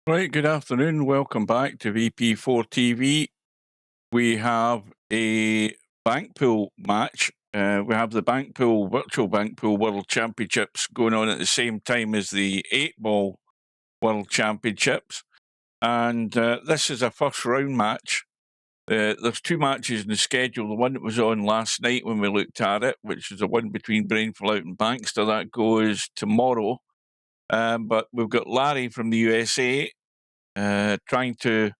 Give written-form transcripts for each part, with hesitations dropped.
Right, good afternoon. Welcome back to VP4TV. We have a bank pool match. We have the virtual bank pool world championships going on at the same time as the 8-ball world championships. And this is a first round match. There's two matches in the schedule. The one that was on last night when we looked at it, which is the one between Brainflout and Bankster, that goes tomorrow. But we've got Larry from the USA trying to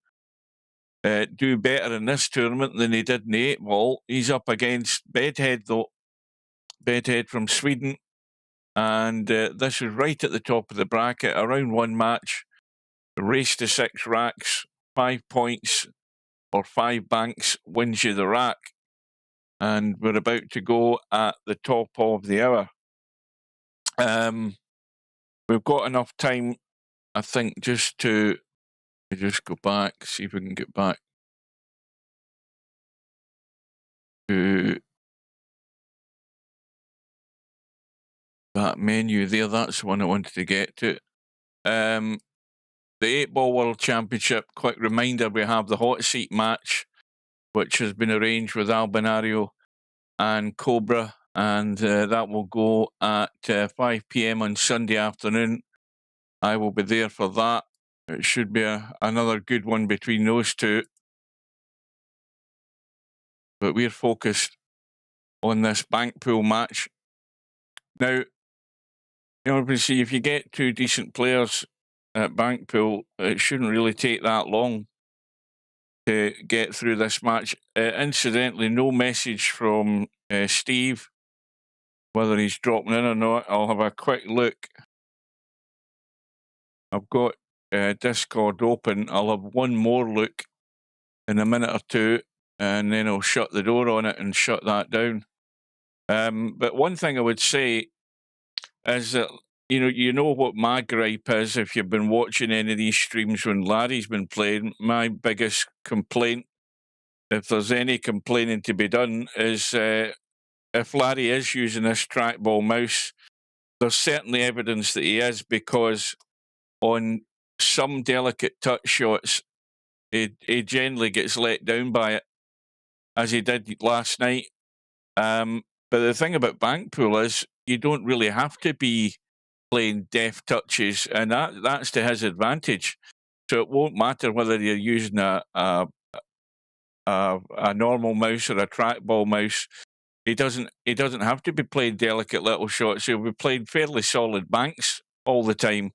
do better in this tournament than he did in the 8-ball. He's up against Bedhead, though. Bedhead from Sweden. And this is right at the top of the bracket, a round one match. Race to 6 racks, 5 points or 5 banks wins you the rack. And we're about to go at the top of the hour. We've got enough time, I think, just to go back, see if we can get back to that menu there. That's the one I wanted to get to. The 8-ball world championship, quick reminder, we have the hot seat match, which has been arranged with Albinario and Cobra, and that will go at 5 p.m. on Sunday afternoon. I will be there for that. It should be another good one between those two. But we're focused on this bank pool match. Now, obviously, if you get two decent players at bank pool, it shouldn't really take that long to get through this match. Incidentally, no message from Steve, whether he's dropping in or not. I'll have a quick look. I've got Discord open. I'll have one more look in a minute or two, and then I'll shut the door on it and shut that down. But one thing I would say is that you know what my gripe is if you've been watching any of these streams when Larry's been playing. My biggest complaint, if there's any complaining to be done, is if Larry is using this trackball mouse, there's certainly evidence that he is, because on some delicate touch shots, he generally gets let down by it, as he did last night. But the thing about bank pool is you don't really have to be playing deft touches, and that's to his advantage. So it won't matter whether you're using a normal mouse or a trackball mouse. He doesn't have to be playing delicate little shots. He'll be playing fairly solid banks all the time,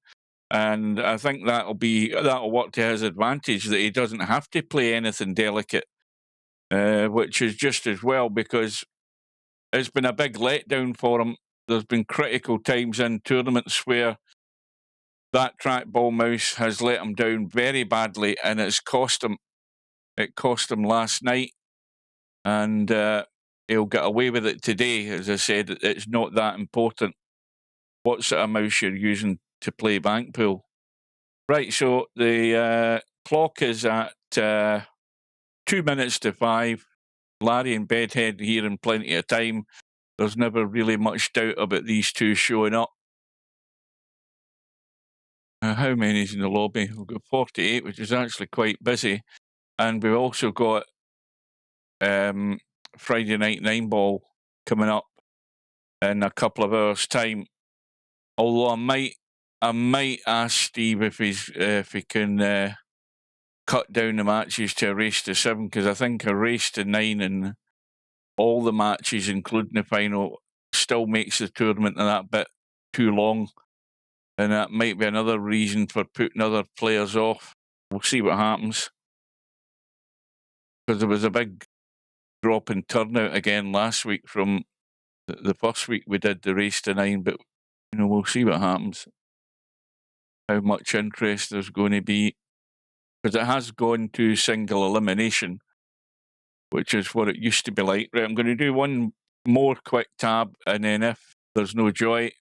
and I think that'll work to his advantage, that he doesn't have to play anything delicate, which is just as well, because it's been a big letdown for him. There's been critical times in tournaments where that trackball mouse has let him down very badly, and it's cost him. It cost him last night, and he'll get away with it today. As I said, it's not that important what sort of mouse you're using to play bank pool. Right, so the clock is at 2 minutes to 5. Larry and Bedhead here in plenty of time. There's never really much doubt about these two showing up. How many's in the lobby? We've got 48, which is actually quite busy. And we've also got Friday night 9-ball coming up in a couple of hours' time. Although I might ask Steve if he can cut down the matches to a race to 7, because I think a race to 9 and all the matches, including the final, still makes the tournament that bit too long. And that might be another reason for putting other players off. We'll see what happens. Because there was a big drop in turnout again last week from the first week we did the race to 9. But, we'll see what happens. How much interest there's going to be. Because it has gone to single elimination, which is what it used to be like. Right, I'm going to do one more quick tab, and then if there's no joy,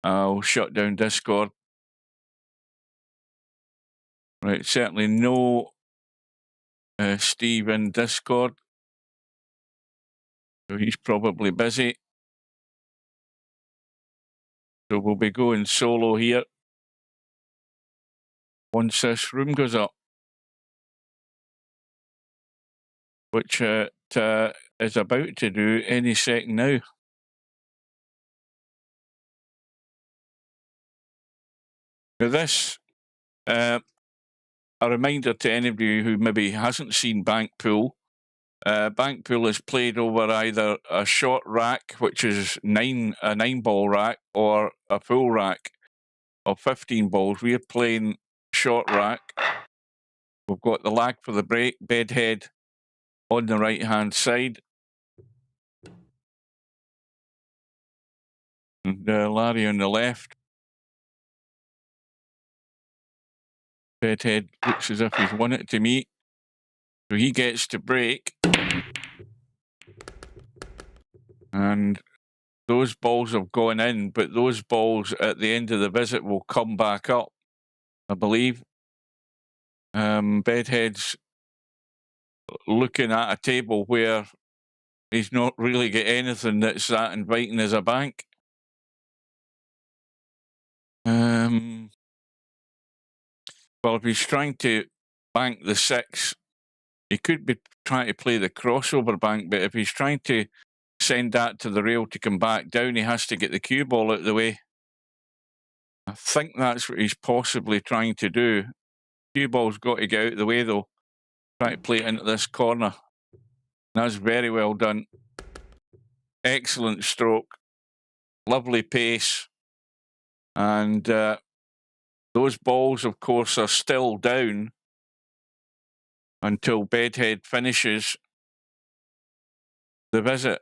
I'll shut down Discord. Right, certainly no Steve in Discord. So he's probably busy. So we'll be going solo here. once this room goes up, which it is about to do any second now. Now this, a reminder to anybody who maybe hasn't seen bank pool. Bank pool is played over either a short rack, which is a 9-ball rack, or a full rack of 15 balls. We're playing short rack. We've got the lag for the break, Bedhead on the right-hand side. And Larry on the left. Bedhead looks as if he's won it to me. So he gets to break. And those balls have gone in, but those balls at the end of the visit will come back up, I believe. Bedhead's looking at a table where he's not really got anything that's that inviting as a bank. Well, if he's trying to bank the 6, he could be trying to play the crossover bank, but if he's trying to send that to the rail to come back down, he has to get the cue ball out of the way. I think that's what he's possibly trying to do. Cue ball's got to get out of the way, though. Try to play it into this corner. That's very well done. Excellent stroke. Lovely pace. And those balls, of course, are still down until Bedhead finishes the visit.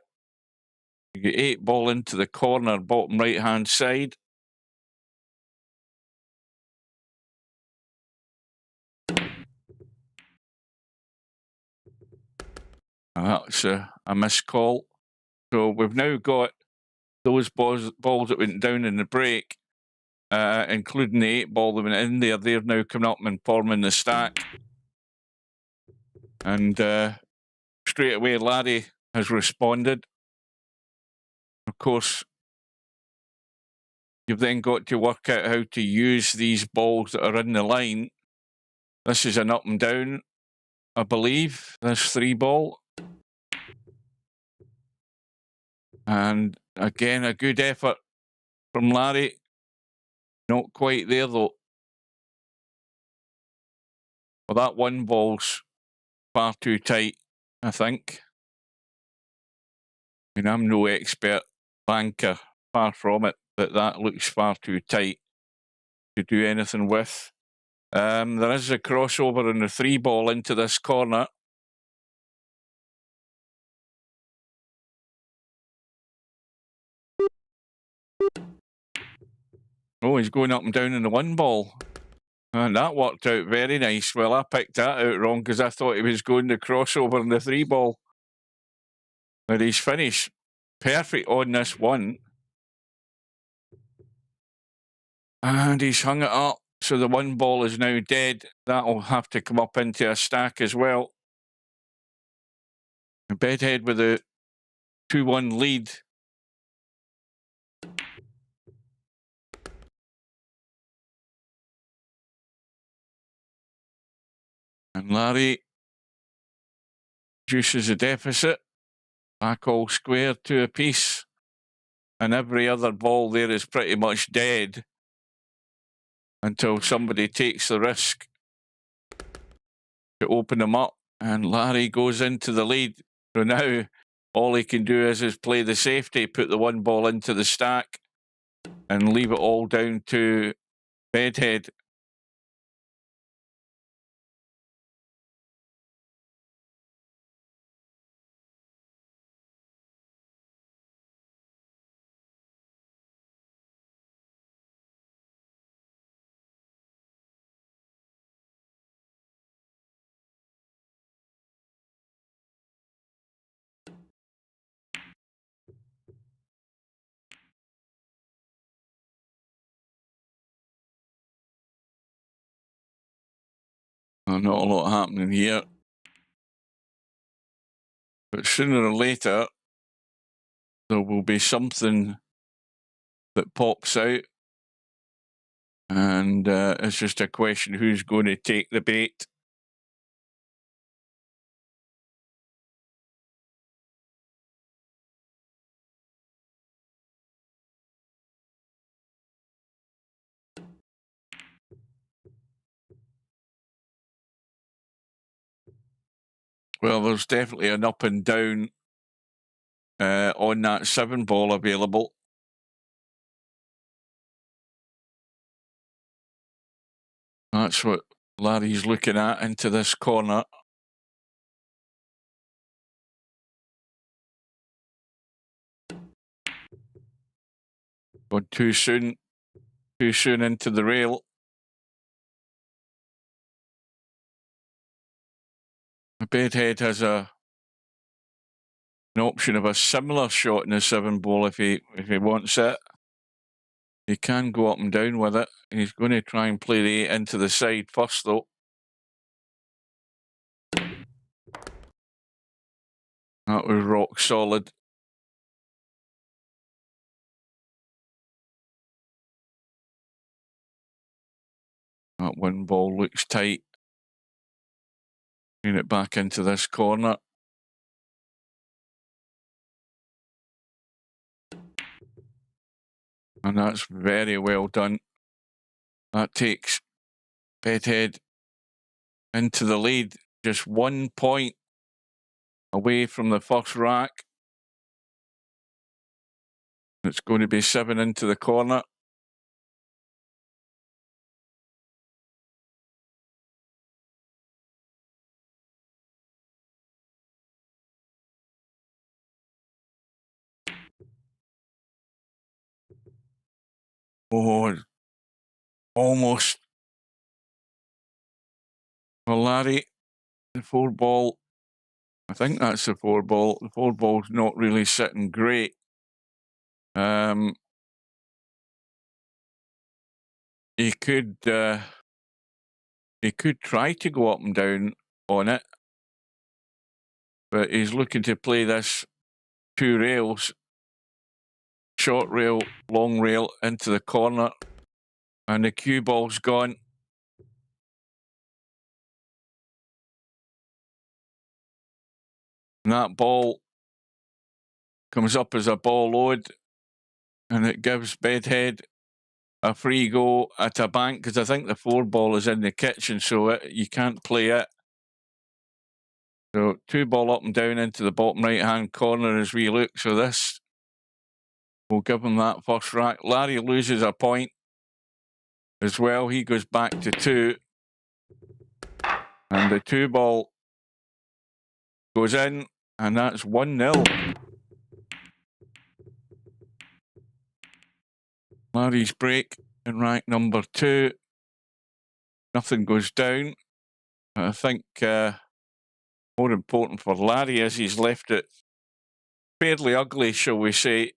You get 8 ball into the corner, bottom right-hand side. That's a missed call. So we've now got those balls that went down in the break, including the 8 ball that went in there. They're now coming up and forming the stack. And straight away, Larry has responded. Of course, you've then got to work out how to use these balls that are in the line. This is an up and down, I believe. This 3 ball. And again, a good effort from Larry. Not quite there, though. Well, that 1 ball's far too tight, I think. I mean, I'm no expert banker, far from it, but that looks far too tight to do anything with. There is a crossover on the 3 ball into this corner. Oh, he's going up and down in the 1 ball. And that worked out very nice. Well, I picked that out wrong because I thought he was going the crossover in the 3 ball. But he's finished perfect on this one. And he's hung it up. So the 1 ball is now dead. That'll have to come up into a stack as well. And Bedhead with a 2-1 lead. And Larry reduces the deficit. Back all square, 2 apiece. And every other ball there is pretty much dead until somebody takes the risk to open them up. And Larry goes into the lead. So now all he can do is play the safety, put the 1 ball into the stack and leave it all down to Bedhead. Not a lot happening here. But sooner or later, there will be something that pops out. And it's just a question who's going to take the bait. Well, there's definitely an up and down on that 7 ball available. That's what Larry's looking at into this corner. Gone too soon into the rail. Bedhead has an option of a similar shot in the 7 ball if he wants it. He can go up and down with it. He's going to try and play the 8 into the side first, though. That was rock solid. That 1 ball looks tight. Bring it back into this corner. And that's very well done. That takes Bedhead into the lead. Just 1 point away from the first rack. It's going to be 7 into the corner. Oh, almost. Well, Larry, the 4 ball, I think that's the 4 ball. The 4 ball's not really sitting great. He could try to go up and down on it, but he's looking to play this 2 rails, short rail, long rail into the corner, and the cue ball's gone. And that ball comes up as a ball load, and it gives Bedhead a free go at a bank, because I think the 4 ball is in the kitchen, so you can't play it. So 2 ball up and down into the bottom right-hand corner as we look. So this will give him that first rack. Larry loses a point as well. He goes back to 2. And the 2 ball goes in, and that's 1-0. Larry's break in rack number 2. Nothing goes down. I think more important for Larry is he's left it fairly ugly, shall we say.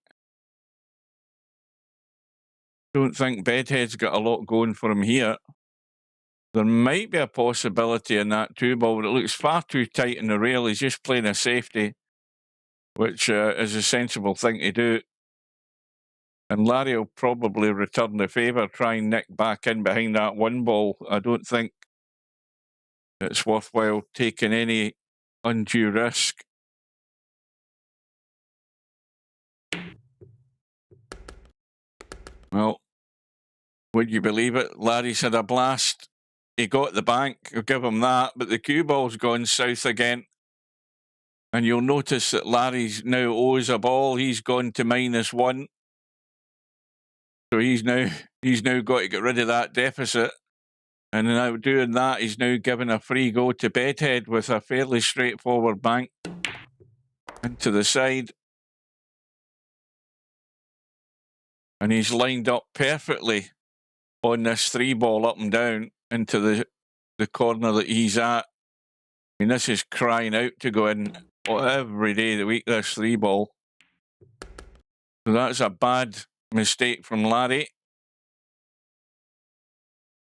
Don't think Bedhead's got a lot going for him here. There might be a possibility in that 2 ball, but it looks far too tight in the rail. He's just playing a safety, which is a sensible thing to do. And Larry will probably return the favour, try and nick back in behind that 1 ball. I don't think it's worthwhile taking any undue risk. Well, would you believe it? Larry's had a blast. He got the bank, I'll give him that, but the cue ball's gone south again. And you'll notice that Larry's now owes a ball. He's gone to -1. So he's now got to get rid of that deficit. And now doing that, he's now given a free go to Bedhead with a fairly straightforward bank into the side. And he's lined up perfectly on this 3 ball up and down into the corner that he's at. I mean, this is crying out to go in every day of the week, this 3 ball. So that's a bad mistake from Larry.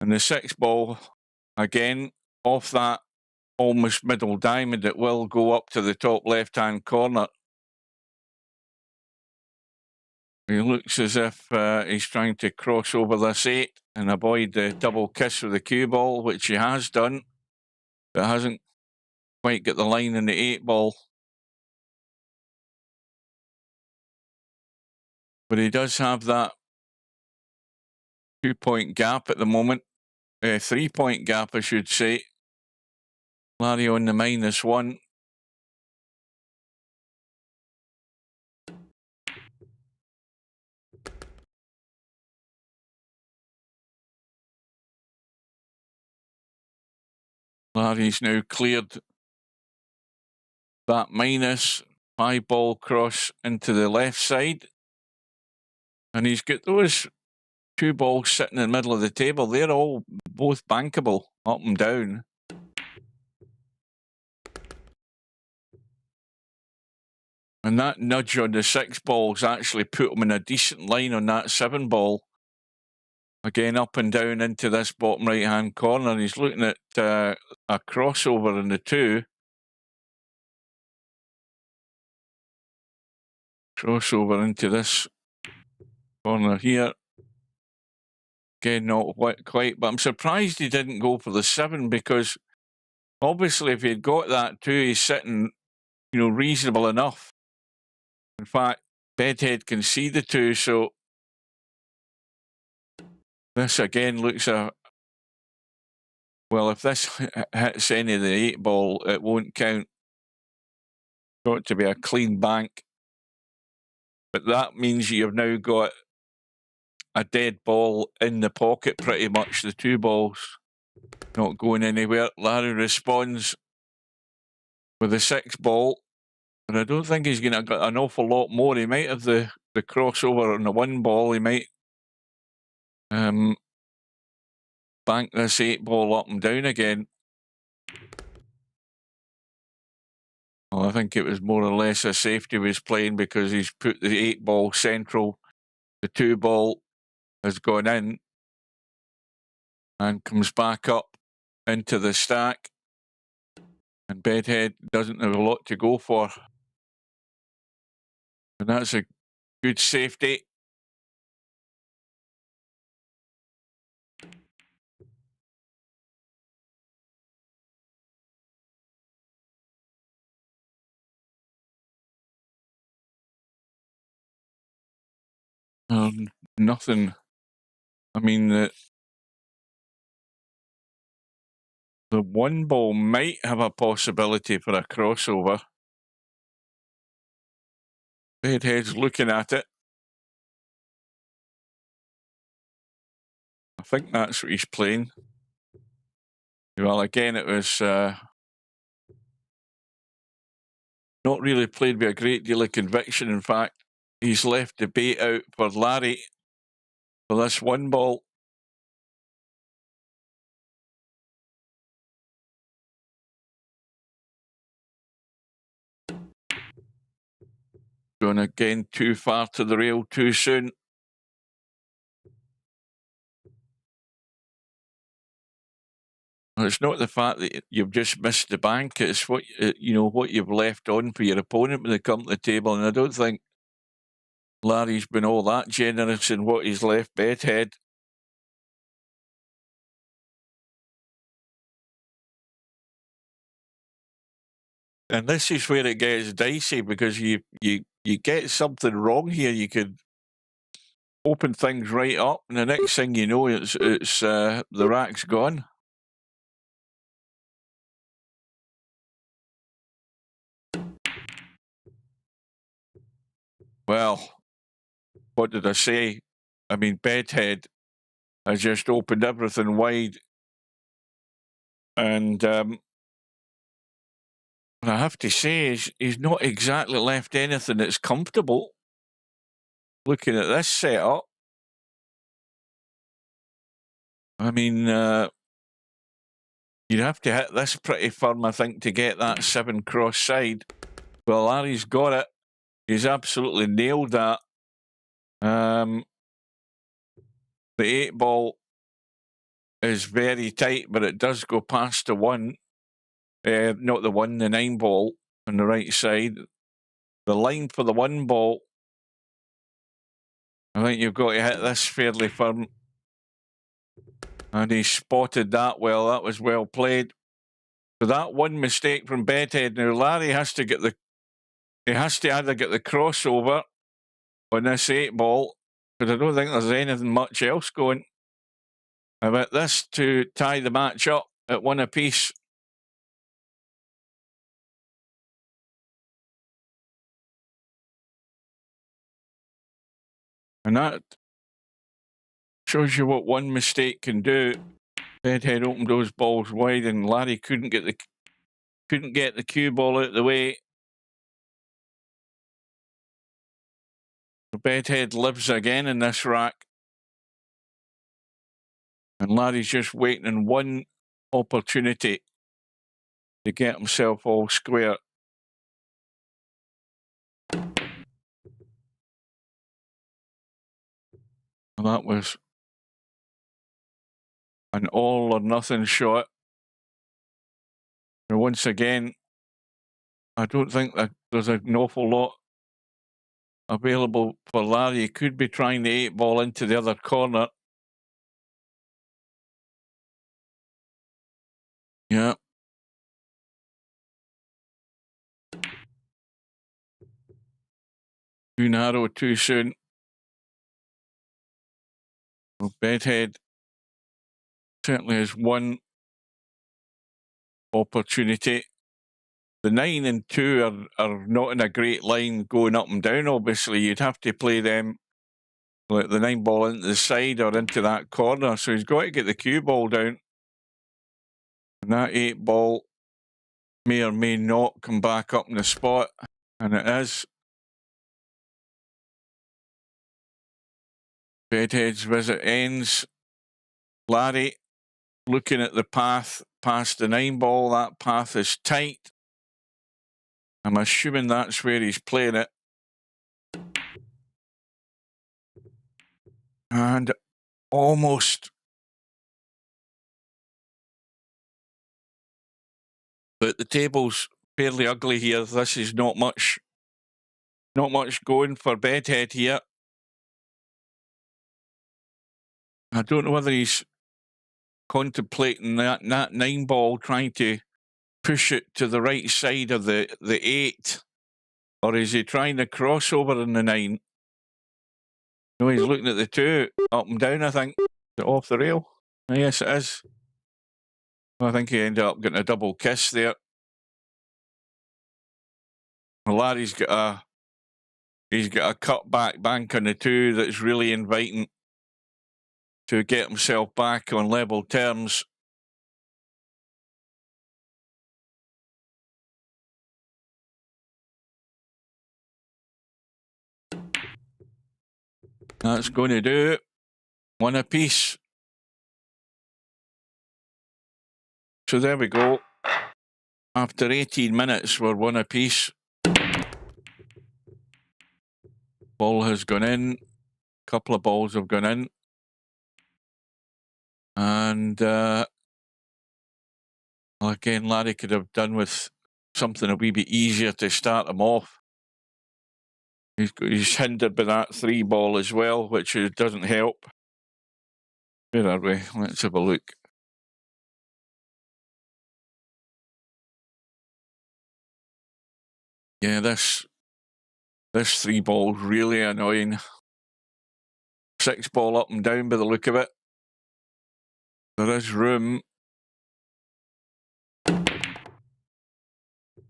And the 6 ball, again, off that almost middle diamond, it will go up to the top left-hand corner. He looks as if he's trying to cross over this 8 and avoid the double kiss with the cue ball, which he has done, but hasn't quite got the line in the 8 ball. But he does have that 2-point gap at the moment, 3-point gap, I should say. Larry on the -1. Larry's now cleared that minus. 5 ball cross into the left side. And he's got those 2 balls sitting in the middle of the table. They're all both bankable, up and down. And that nudge on the 6 balls actually put him in a decent line on that 7 ball. Again, up and down into this bottom right-hand corner. He's looking at a crossover in the 2. Crossover into this corner here. Again, not quite, but I'm surprised he didn't go for the 7, because obviously if he'd got that 2, he's sitting, reasonable enough. In fact, Bedhead can see the 2, so this again looks well, if this hits any of the 8 ball, it won't count. Got to be a clean bank. But that means you've now got a dead ball in the pocket, pretty much. The 2 balls not going anywhere. Larry responds with the 6 ball, but I don't think he's going to get an awful lot more. He might have the crossover on the 1 ball. He might bank this 8 ball up and down again. Well, I think it was more or less a safety was playing, because he's put the 8 ball central. The 2 ball has gone in and comes back up into the stack. And Bedhead doesn't have a lot to go for. And that's a good safety. Nothing. I mean, the 1 ball might have a possibility for a crossover. Bedhead's looking at it. I think that's what he's playing. Well, again, it was not really played with a great deal of conviction. In fact, he's left the bait out for Larry for this 1 ball. Going again too far to the rail too soon. It's not the fact that you've just missed the bank, it's what what you've left on for your opponent when they come to the table, and I don't think Larry's been all that generous in what he's left Bedhead. And this is where it gets dicey, because you get something wrong here. You could open things right up, and the next thing you know, it's the rack's gone. Well, what did I say? I mean, Bedhead has just opened everything wide, and I have to say, he's not exactly left anything that's comfortable. Looking at this setup, I mean, you'd have to hit this pretty firm, I think, to get that 7 cross side. Well, Larry's got it. He's absolutely nailed that. The 8 ball is very tight, but it does go past the 1. Not the 1, the 9 ball on the right side. The line for the 1 ball I think you've got to hit this fairly firm. And he spotted that well. That was well played. So that one mistake from Bedhead. Now Larry has to get he has to either get the crossover on this 8-ball, because I don't think there's anything much else going. About this to tie the match up at 1 apiece. And that shows you what one mistake can do. Bedhead opened those balls wide, and Larry couldn't get the cue ball out of the way. Bedhead lives again in this rack. And Larry's just waiting on one opportunity to get himself all square. And that was an all or nothing shot. And once again, I don't think that there's an awful lot available for Larry. He could be trying the 8-ball into the other corner. Yeah. Too narrow, too soon. Well, Bedhead certainly has one opportunity. The 9 and 2 are not in a great line going up and down, obviously. You'd have to play them, like the 9-ball into the side or into that corner. So he's got to get the cue ball down. And that 8-ball may or may not come back up in the spot. And it is. Bedhead's visit ends. Larry looking at the path past the 9-ball. That path is tight. I'm assuming that's where he's playing it. And almost. But the table's fairly ugly here. This is not much going for Bedhead here. I don't know whether he's contemplating that 9-ball, trying to push it to the right side of the 8, or is he trying to crossover in the 9? No, he's looking at the 2, up and down, I think. Is it off the rail? Yes, it is. I think he ended up getting a double kiss there. Larry's got a cut-back bank on the 2 that's really inviting to get himself back on level terms. That's going to do it. 1 apiece. So there we go. After 18 minutes, we're 1 apiece. Ball has gone in. A couple of balls have gone in. And again, Larry could have done with something a wee bit easier to start him off. He's hindered by that 3-ball as well, which doesn't help. Where are we? Let's have a look. Yeah, this 3-ball's really annoying. 6-ball up and down by the look of it. There is room.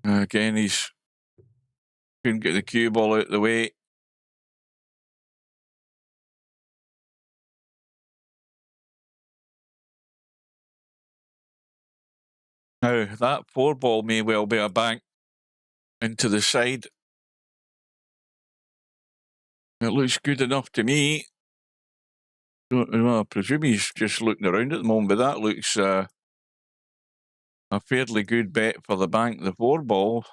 Again, he's couldn't get the cue ball out of the way. Now, that 4-ball may well be a bank into the side. It looks good enough to me. I presume he's just looking around at the moment, but that looks a fairly good bet for the bank, the 4-ball.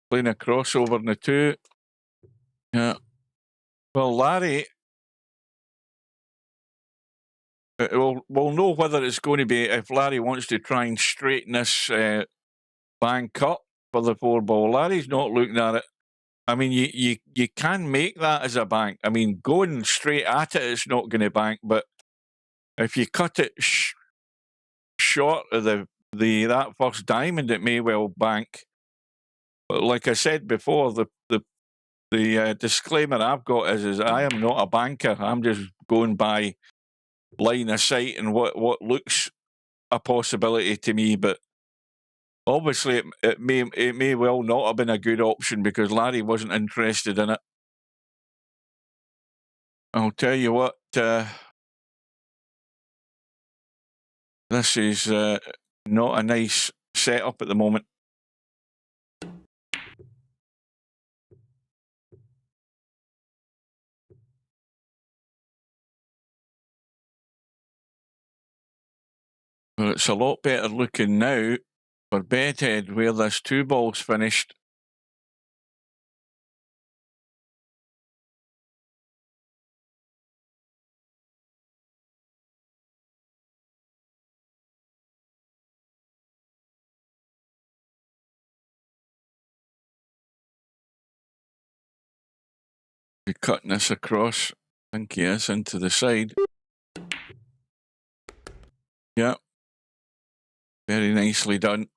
Playing a crossover in the 2. Yeah. Well, Larry, we'll know whether it's going to be, if Larry wants to try and straighten this bank up for the 4-ball. Larry's not looking at it I mean, you can make that as a bank. I mean, going straight at it, it's not going to bank. But if you cut it short of that first diamond, it may well bank. But like I said before, the disclaimer I've got is I am not a banker. I'm just going by line of sight and what looks a possibility to me. But obviously, it may well not have been a good option because Larry wasn't interested in it. I'll tell you what, this is not a nice setup at the moment. But it's a lot better looking now for Bedhead, where this 2 balls finished. He's cutting this across. I think he is into the side. Yeah. Very nicely done.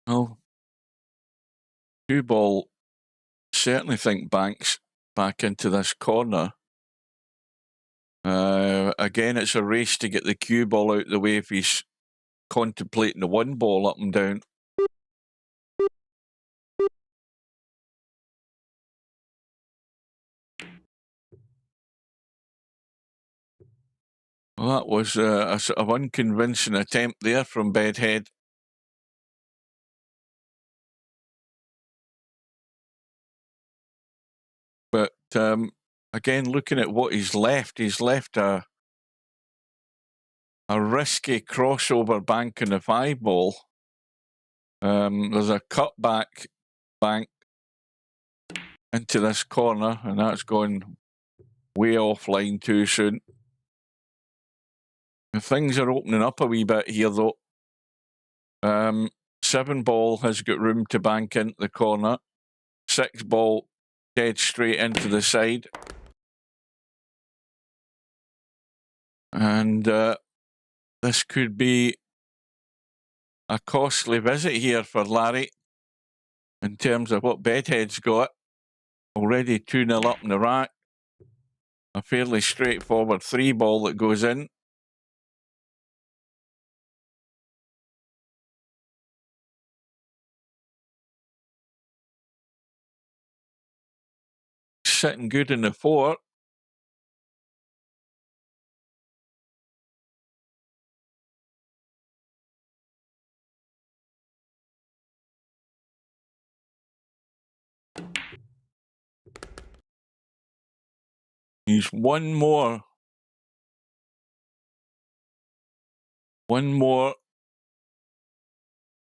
Well, 2 ball, certainly think banks back into this corner. Again, it's a race to get the cue ball out of the way if he's contemplating the 1 ball up and down. Well, that was a sort of unconvincing attempt there from Bedhead. But again, looking at what he's left a risky crossover bank in the 5 ball. There's a cutback bank into this corner, and that's going way offline too soon. Things are opening up a wee bit here, though. 7 ball has got room to bank into the corner. 6 ball dead straight into the side. And this could be a costly visit here for Larry in terms of what Bedhead's got. Already 2-0 up in the rack. A fairly straightforward 3 ball that goes in. Sitting good in the 4. He's one more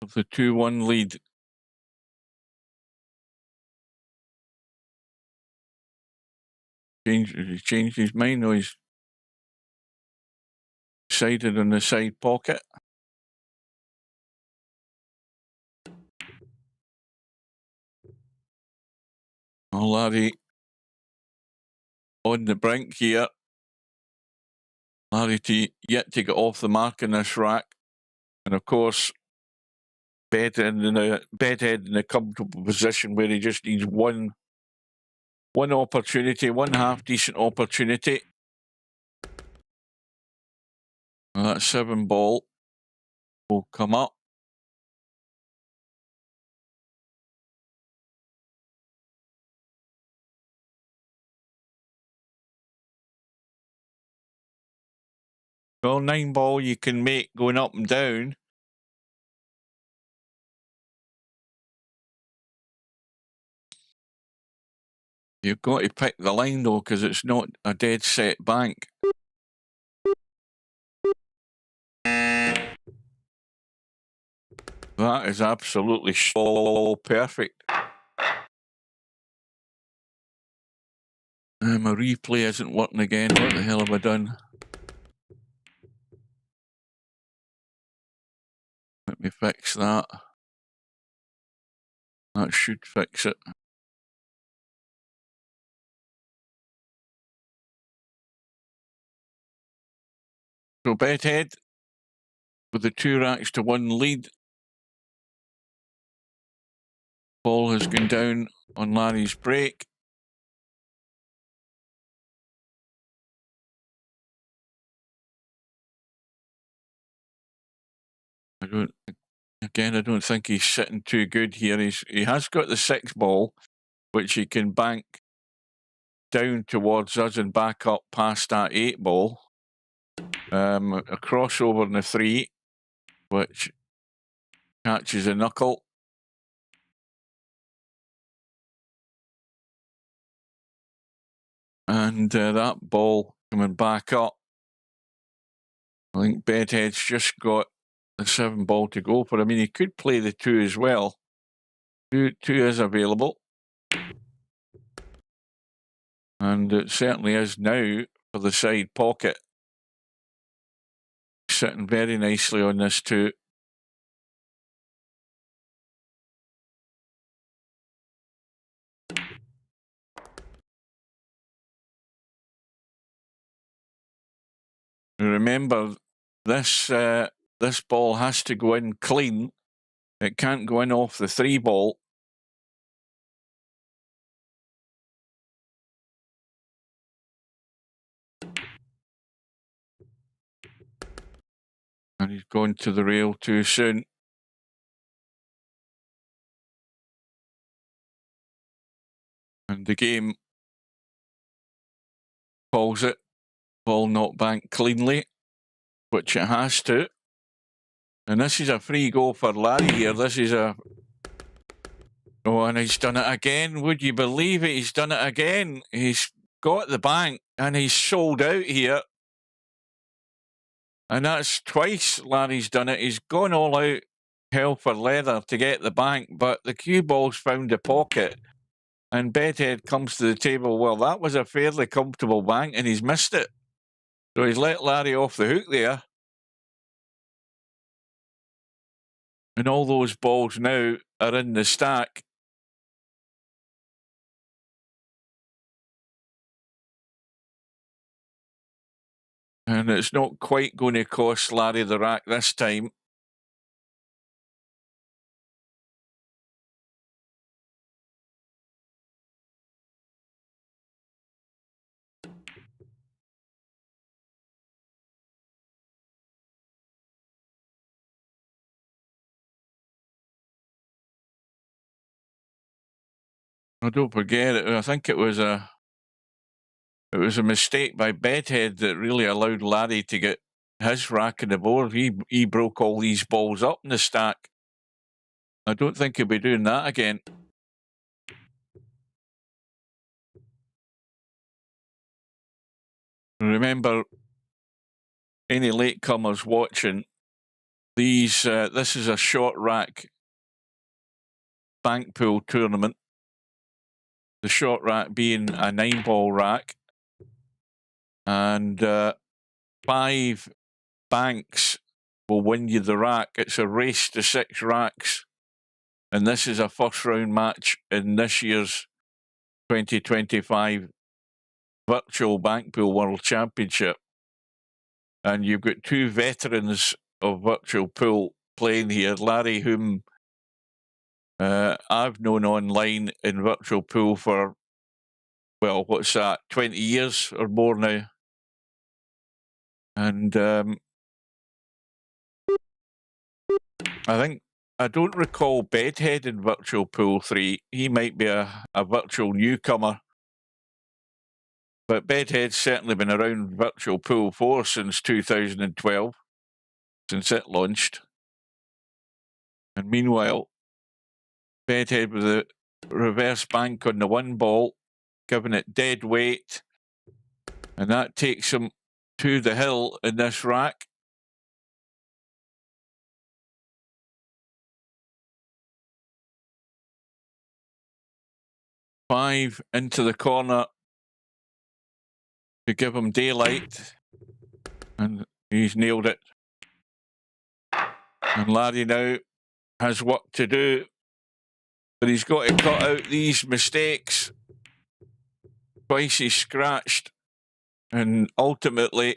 of the 2-1 lead. He changed his mind. No, he's decided on the side pocket. Oh, Larry on the brink here. Larry yet to get off the mark in this rack. And of course, Bedhead in a comfortable position where he just needs one opportunity, one half decent opportunity. And that 7 ball will come up. Well, 9 ball you can make going up and down. You've got to pick the line though, because it's not a dead set bank. That is absolutely perfect. My replay isn't working again. What the hell have I done? Let me fix that. That should fix it. So Bedhead with the 2 racks to 1 lead. Ball has gone down on Larry's break. I don't think he's sitting too good here. He has got the 6 ball, which he can bank down towards us and back up past that 8 ball. A crossover in the 3, which catches a knuckle. And that ball coming back up. I think Bedhead's just got the 7 ball to go for. I mean, he could play the 2 as well. 2 is available. And it certainly is now for the side pocket. Sitting very nicely on this 2. Remember, this ball has to go in clean. It can't go in off the 3 ball. And he's gone to the rail too soon. And the game calls it. Ball not banked cleanly, which it has to. And this is a free go for Larry here. This is a... Oh, and he's done it again. Would you believe it? He's done it again. He's got the bank and he's sold out here. And that's twice Larry's done it. He's gone all out hell for leather to get the bank, but the cue ball's found a pocket. And Bedhead comes to the table. Well, that was a fairly comfortable bank and he's missed it. So he's let Larry off the hook there. And all those balls now are in the stack. And it's not quite going to cost Larry the rack this time. Oh, don't forget it. I think it was a mistake by Bedhead that really allowed Larry to get his rack in the board. He broke all these balls up in the stack. I don't think he'll be doing that again. Remember, any latecomers watching, this is a short rack bank pool tournament. The short rack being a 9-ball rack. And 5 banks will win you the rack. It's a race to 6 racks. And this is a first round match in this year's 2025 Virtual Bank Pool World Championship. And you've got 2 veterans of Virtual Pool playing here. Larry, whom I've known online in Virtual Pool for, well, what's that, 20 years or more now. And I don't recall Bedhead in Virtual Pool 3. He might be a virtual newcomer. But Bedhead's certainly been around Virtual Pool 4 since 2012, since it launched. And meanwhile, Bedhead with a reverse bank on the 1 ball, giving it dead weight. And that takes him to the hill in this rack. Five into the corner to give him daylight, and he's nailed it. And Larry now has work to do, but he's got to cut out these mistakes. Twice he's scratched, and ultimately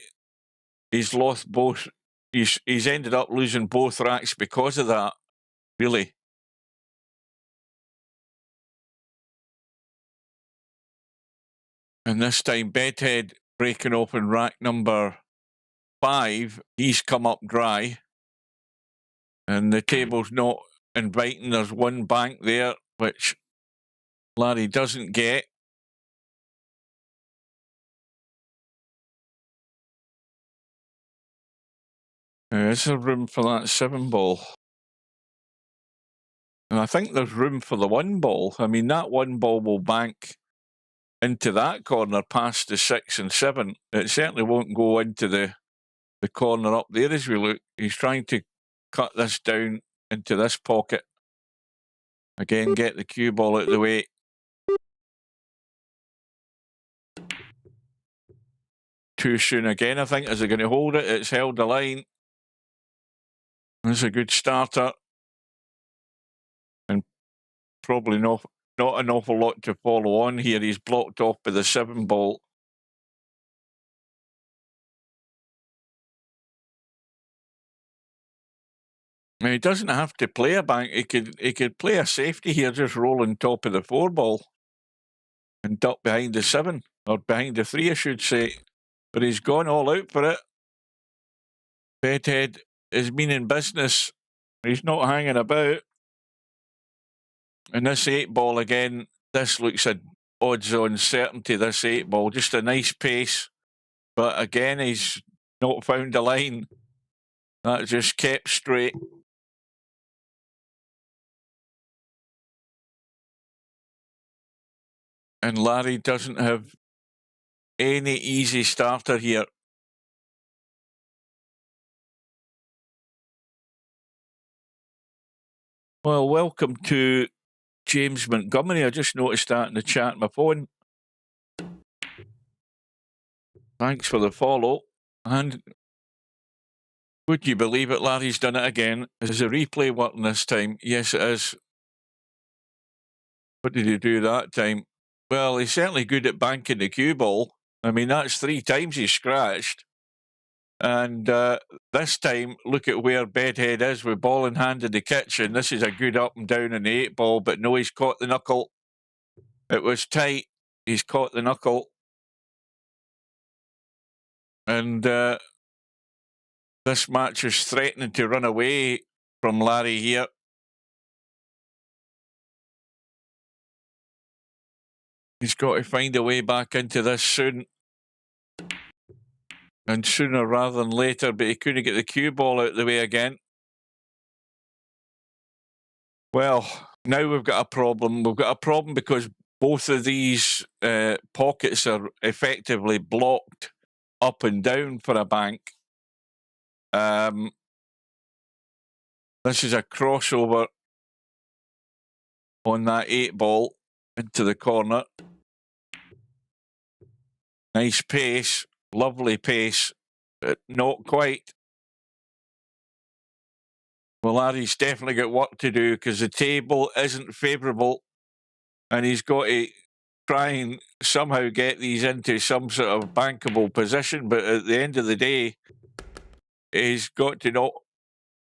he's lost both. He's ended up losing both racks because of that, really. And this time, Bedhead breaking open rack number 5. He's come up dry. And the table's not inviting. There's one bank there, which Larry doesn't get. Is there room for that 7 ball? And I think there's room for the 1 ball. I mean, that 1 ball will bank into that corner past the 6 and 7. It certainly won't go into the corner up there as we look. He's trying to cut this down into this pocket. Again, get the cue ball out of the way. Too soon again, I think. Is he going to hold it? It's held the line. That's a good starter. And probably not an awful lot to follow on here. He's blocked off by the 7 ball. Now, he doesn't have to play a bank. He could play a safety here, just roll on top of the 4 ball and duck behind the 7, or behind the 3, I should say. But he's gone all out for it. Bedhead is meaning business. He's not hanging about. And this 8 ball again, this looks a odds-on certainty, this 8 ball. Just a nice pace. But again, he's not found a line. That just kept straight. And Larry doesn't have any easy starter here. Well, welcome to James Montgomery. I just noticed that in the chat on my phone. Thanks for the follow. And would you believe it, Larry's done it again. Is the replay working this time? Yes, it is. What did he do that time? Well, he's certainly good at banking the cue ball. I mean, that's 3 times he's scratched. And this time, look at where Bedhead is with ball in hand in the kitchen. This is a good up and down in the 8 ball, but no, he's caught the knuckle. It was tight. He's caught the knuckle. And this match is threatening to run away from Larry here. He's got to find a way back into this soon. And sooner rather than later, but he couldn't get the cue ball out of the way again. Well, now we've got a problem. We've got a problem because both of these pockets are effectively blocked up and down for a bank. This is a crossover on that 8 ball into the corner. Nice pace, lovely pace, but not quite. Well, Larry's definitely got work to do because the table isn't favourable, and he's got to try and somehow get these into some sort of bankable position. But at the end of the day, he's got to not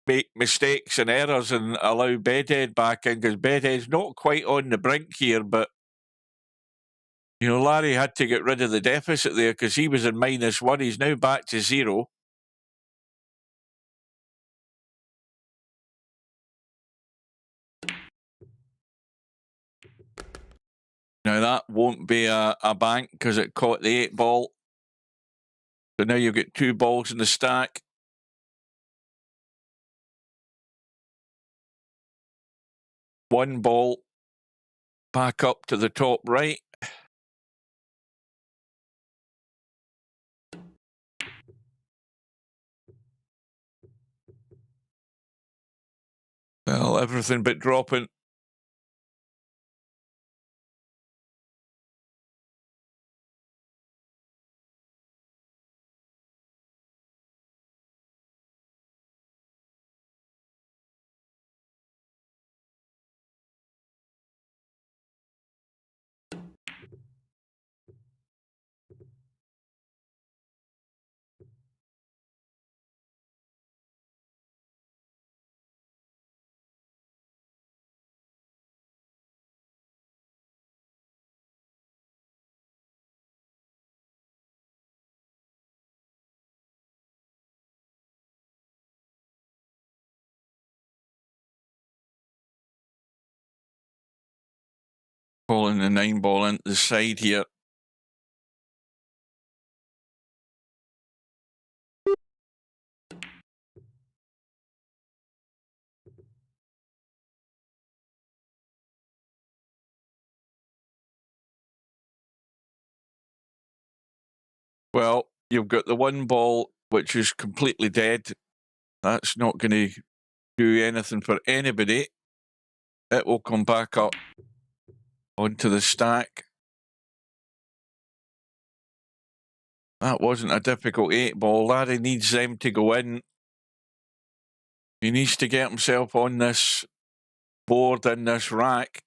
make mistakes and errors and allow Bedhead back in, because Bedhead's not quite on the brink here. But you know, Larry had to get rid of the deficit there because he was in -1. He's now back to 0. Now, that won't be a bank because it caught the 8 ball. So now you've got 2 balls in the stack. One ball back up to the top right. Well, everything but dropping. Pulling the 9 ball into the side here. Well, you've got the 1 ball, which is completely dead. That's not going to do anything for anybody. It will come back up onto the stack. That wasn't a difficult 8 ball. Larry needs them to go in. He needs to get himself on this board in this rack.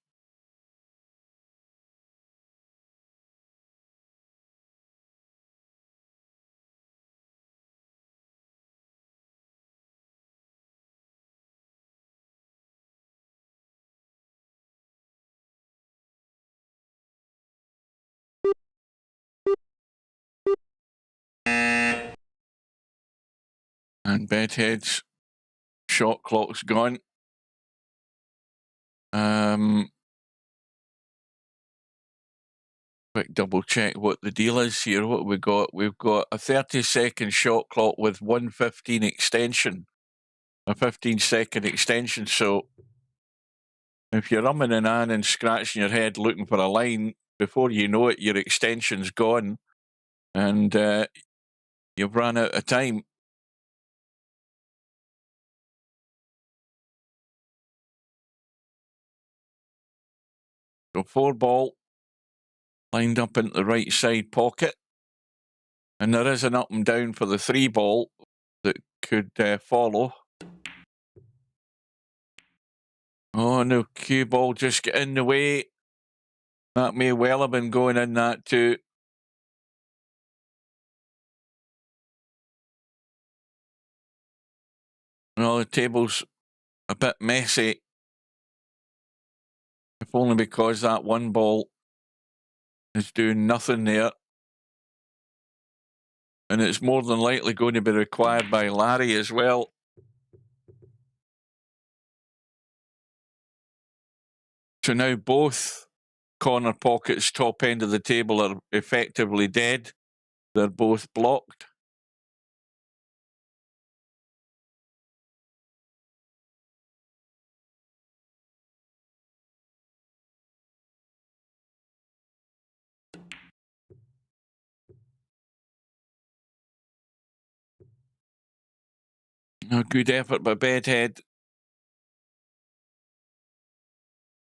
And Bedhead's shot clock's gone. Quick double check what the deal is here. What we got? We've got a 30-second shot clock with 1:15 extension. A 15-second extension. So if you're umming and ahhing and scratching your head looking for a line, before you know it, your extension's gone and you've run out of time. So 4 ball lined up into the right side pocket. And there is an up and down for the 3 ball that could follow. Oh no, cue ball just get in the way. That may well have been going in that too. Well, the table's a bit messy. If only because that 1 ball is doing nothing there. And it's more than likely going to be required by Larry as well. So now both corner pockets, top end of the table, are effectively dead. They're both blocked. A good effort by Bedhead.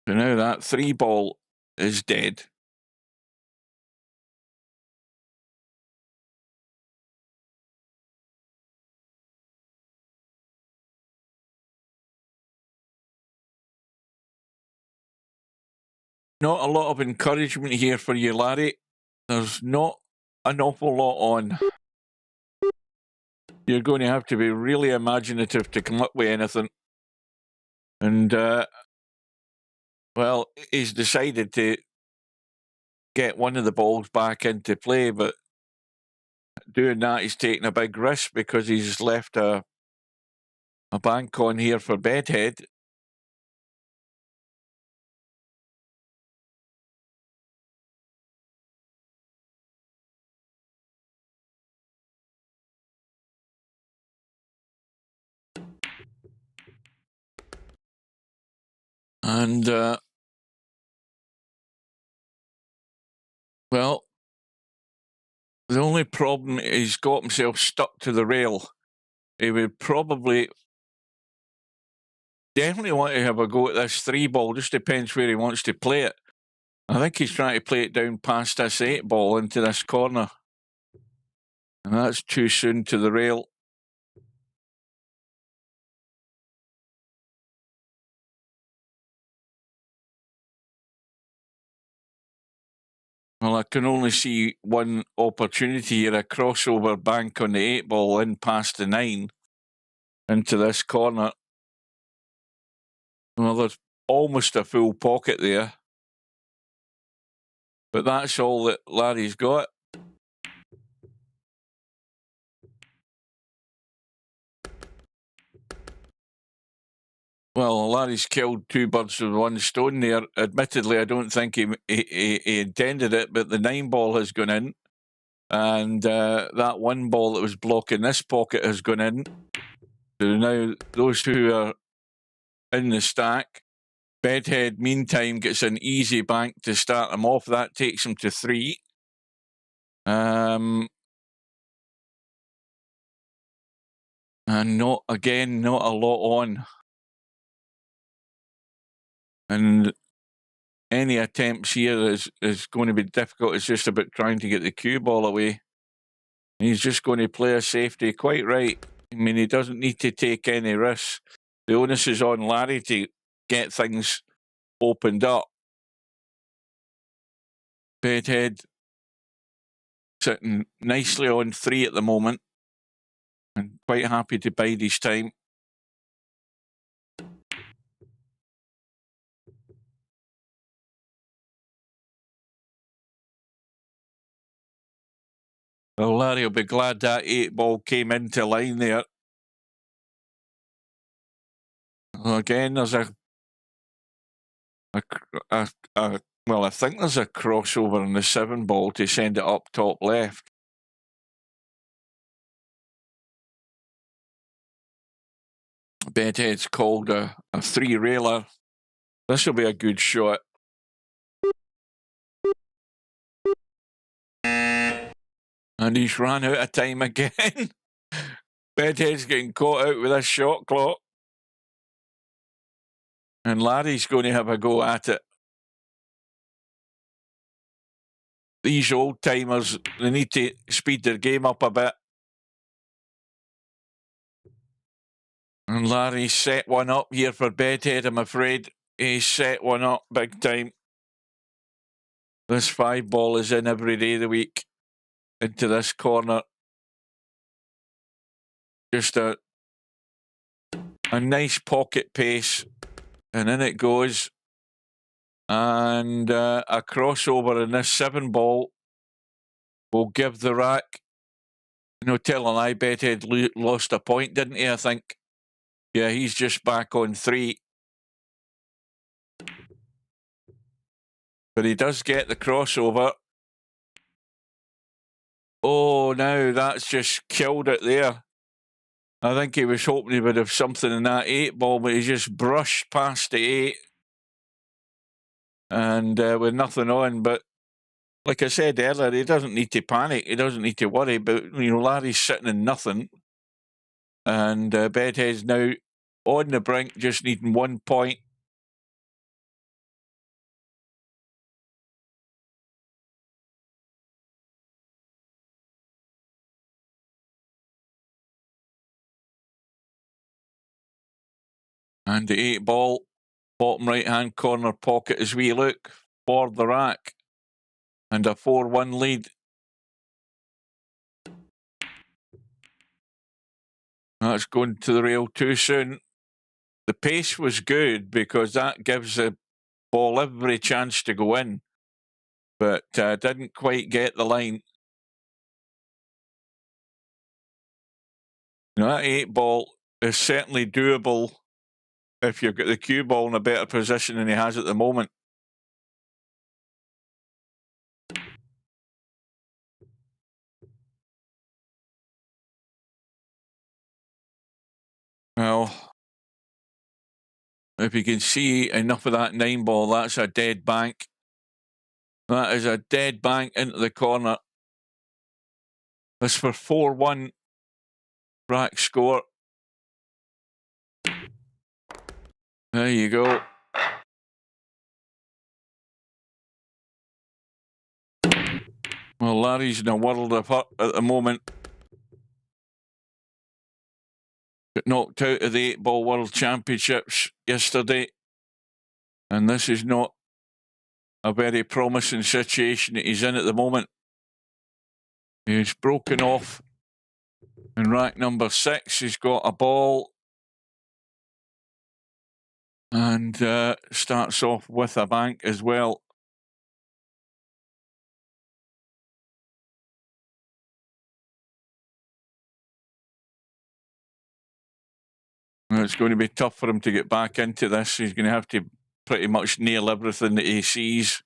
So now that 3 ball is dead. Not a lot of encouragement here for you, Larry. There's not an awful lot on. You're going to have to be really imaginative to come up with anything. And, well, he's decided to get one of the balls back into play, but doing that, he's taking a big risk because he's left a bank on here for Bedhead. And, well, the only problem is he's got himself stuck to the rail. He would probably definitely want to have a go at this 3 ball, just depends where he wants to play it. I think he's trying to play it down past this 8 ball into this corner. And that's too soon to the rail. Well, I can only see one opportunity here, a crossover bank on the 8 ball in past the 9 into this corner. Well, there's almost a full pocket there. But that's all that Larry's got. Well, Larry's killed two birds with one stone there. Admittedly, I don't think he intended it, but the 9 ball has gone in. And that 1 ball that was blocking this pocket has gone in. So now those who are in the stack, Bedhead, meantime, gets an easy bank to start him off. That takes him to 3. And not a lot on. And any attempts here is going to be difficult. It's just about trying to get the cue ball away. He's just going to play a safety, quite right. I mean, he doesn't need to take any risks. The onus is on Larry to get things opened up. Bedhead sitting nicely on 3 at the moment and quite happy to bide his time. Well, Larry will be glad that 8 ball came into line there. Well, again, there's well, I think there's a crossover in the 7 ball to send it up top left. Bedhead's called a 3-railer. This will be a good shot. And he's ran out of time again. Bedhead's getting caught out with a shot clock. And Larry's going to have a go at it. These old timers, they need to speed their game up a bit. And Larry's set one up here for Bedhead, I'm afraid. He's set one up big time. This 5 ball is in every day of the week into this corner. Just a nice pocket pace. And in it goes. And a crossover in this 7 ball will give the rack. No telling, I Bedhead lost a point, didn't he, I think? Yeah, he's just back on 3. But he does get the crossover. Oh, now that's just killed it there. I think he was hoping he would have something in that 8 ball, but he just brushed past the 8. And with nothing on. But like I said earlier, he doesn't need to panic. He doesn't need to worry. But, Larry's sitting in nothing. And Bedhead's now on the brink, just needing 1 point. And the 8 ball, bottom right-hand corner pocket as we look for the rack. And a 4-1 lead. That's going to the rail too soon. The pace was good because that gives the ball every chance to go in. But didn't quite get the line. That 8 ball is certainly doable if you've got the cue ball in a better position than he has at the moment. Well, if you can see enough of that 9 ball, that's a dead bank. That is a dead bank into the corner. This for 4-1 rack score. There you go. Well, Larry's in a world of hurt at the moment. Got knocked out of the 8 ball World Championships yesterday. And this is not a very promising situation that he's in at the moment. He's broken off in rack number 6. He's got a ball and starts off with a bank as well. It's going to be tough for him to get back into this. He's going to have to pretty much nail everything that he sees.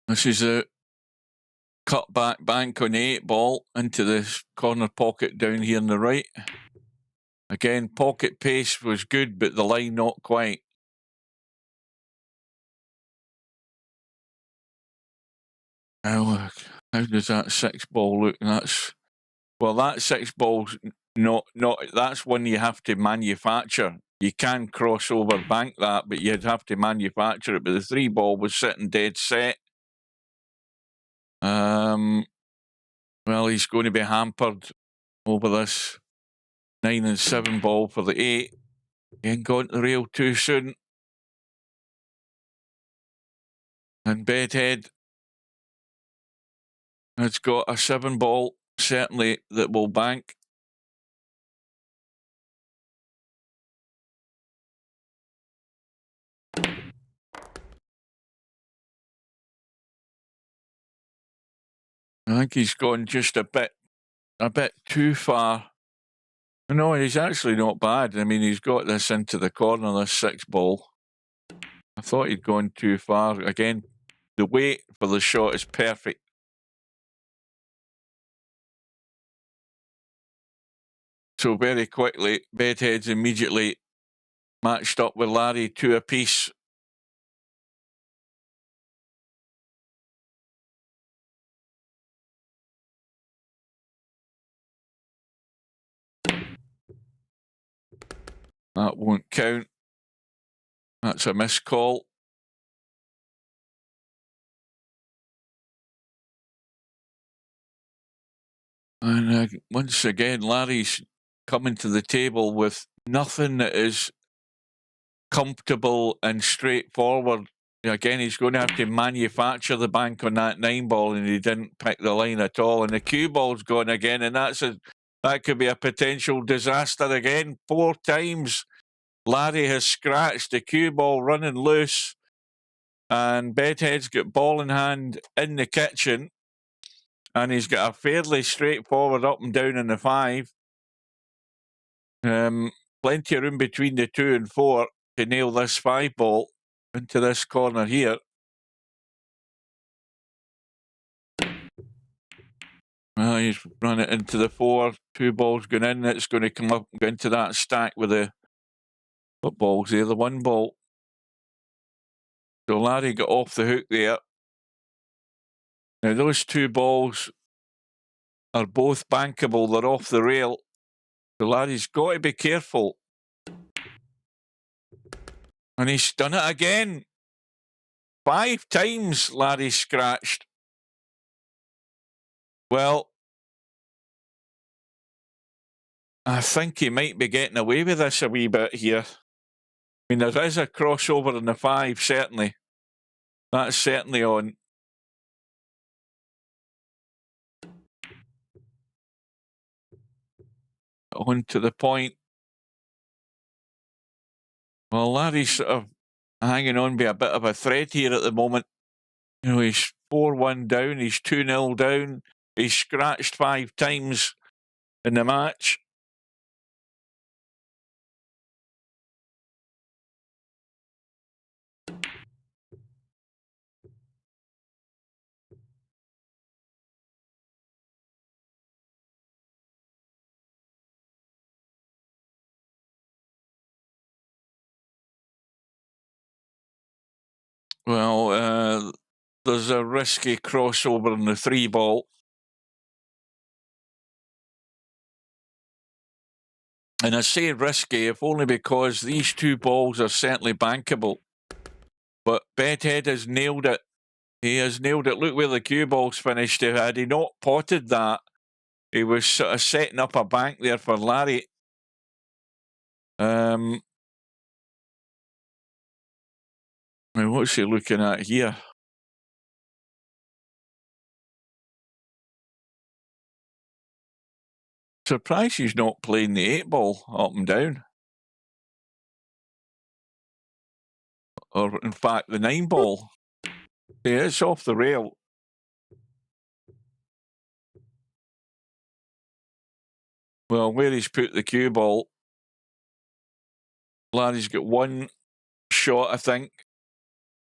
This is a cut back bank on the 8 ball into this corner pocket down here on the right. Again, pocket pace was good, but the line not quite. Now, how does that 6 ball look? That 6 ball's not. That's one you have to manufacture. You can cross over bank that, but you'd have to manufacture it. But the 3 ball was sitting dead set. Well, he's going to be hampered over this 9 and 7 ball for the 8. He ain't gone to the rail too soon. And Bedhead has got a 7 ball, certainly, that will bank. I think he's gone just a bit too far. No, he's actually not bad. I mean, he's got this into the corner, this 6 ball. I thought he'd gone too far. Again, the weight for the shot is perfect. So very quickly, Bedhead's immediately matched up with Larry 2 apiece. That won't count. That's a missed call. And once again, Larry's coming to the table with nothing that is comfortable and straightforward. Again, he's going to have to manufacture the bank on that 9 ball, and he didn't pick the line at all. And the cue ball's gone again, and that could be a potential disaster again. 4 times Larry has scratched the cue ball running loose, and Bedhead's got ball in hand in the kitchen, and he's got a fairly straightforward up and down in the 5. Plenty of room between the 2 and 4 to nail this 5 ball into this corner here. Well, he's run it into the 4. 2 balls going in. It's going to come up into that stack with the what balls there? The 1 ball. So Larry got off the hook there. Now those 2 balls are both bankable. They're off the rail. So Larry's got to be careful. And he's done it again. 5 times Larry scratched. Well, I think he might be getting away with this a wee bit here. I mean, there is a crossover in the 5, certainly. That's certainly on. On to the point. Well, Larry's sort of hanging on by a bit of a thread here at the moment. You know, he's 4-1 down, he's 2-0 down, he's scratched 5 times in the match. Well, there's a risky crossover in the 3 ball. And I say risky, if only because these 2 balls are certainly bankable. But Bedhead has nailed it. He has nailed it. Look where the cue ball's finished. Had he not potted that, he was sort of setting up a bank there for Larry. I mean, what's he looking at here? Surprised he's not playing the 8 ball up and down. or in fact the 9 ball. Yeah, it's off the rail. Well, where he's put the cue ball, Larry's got one shot, I think,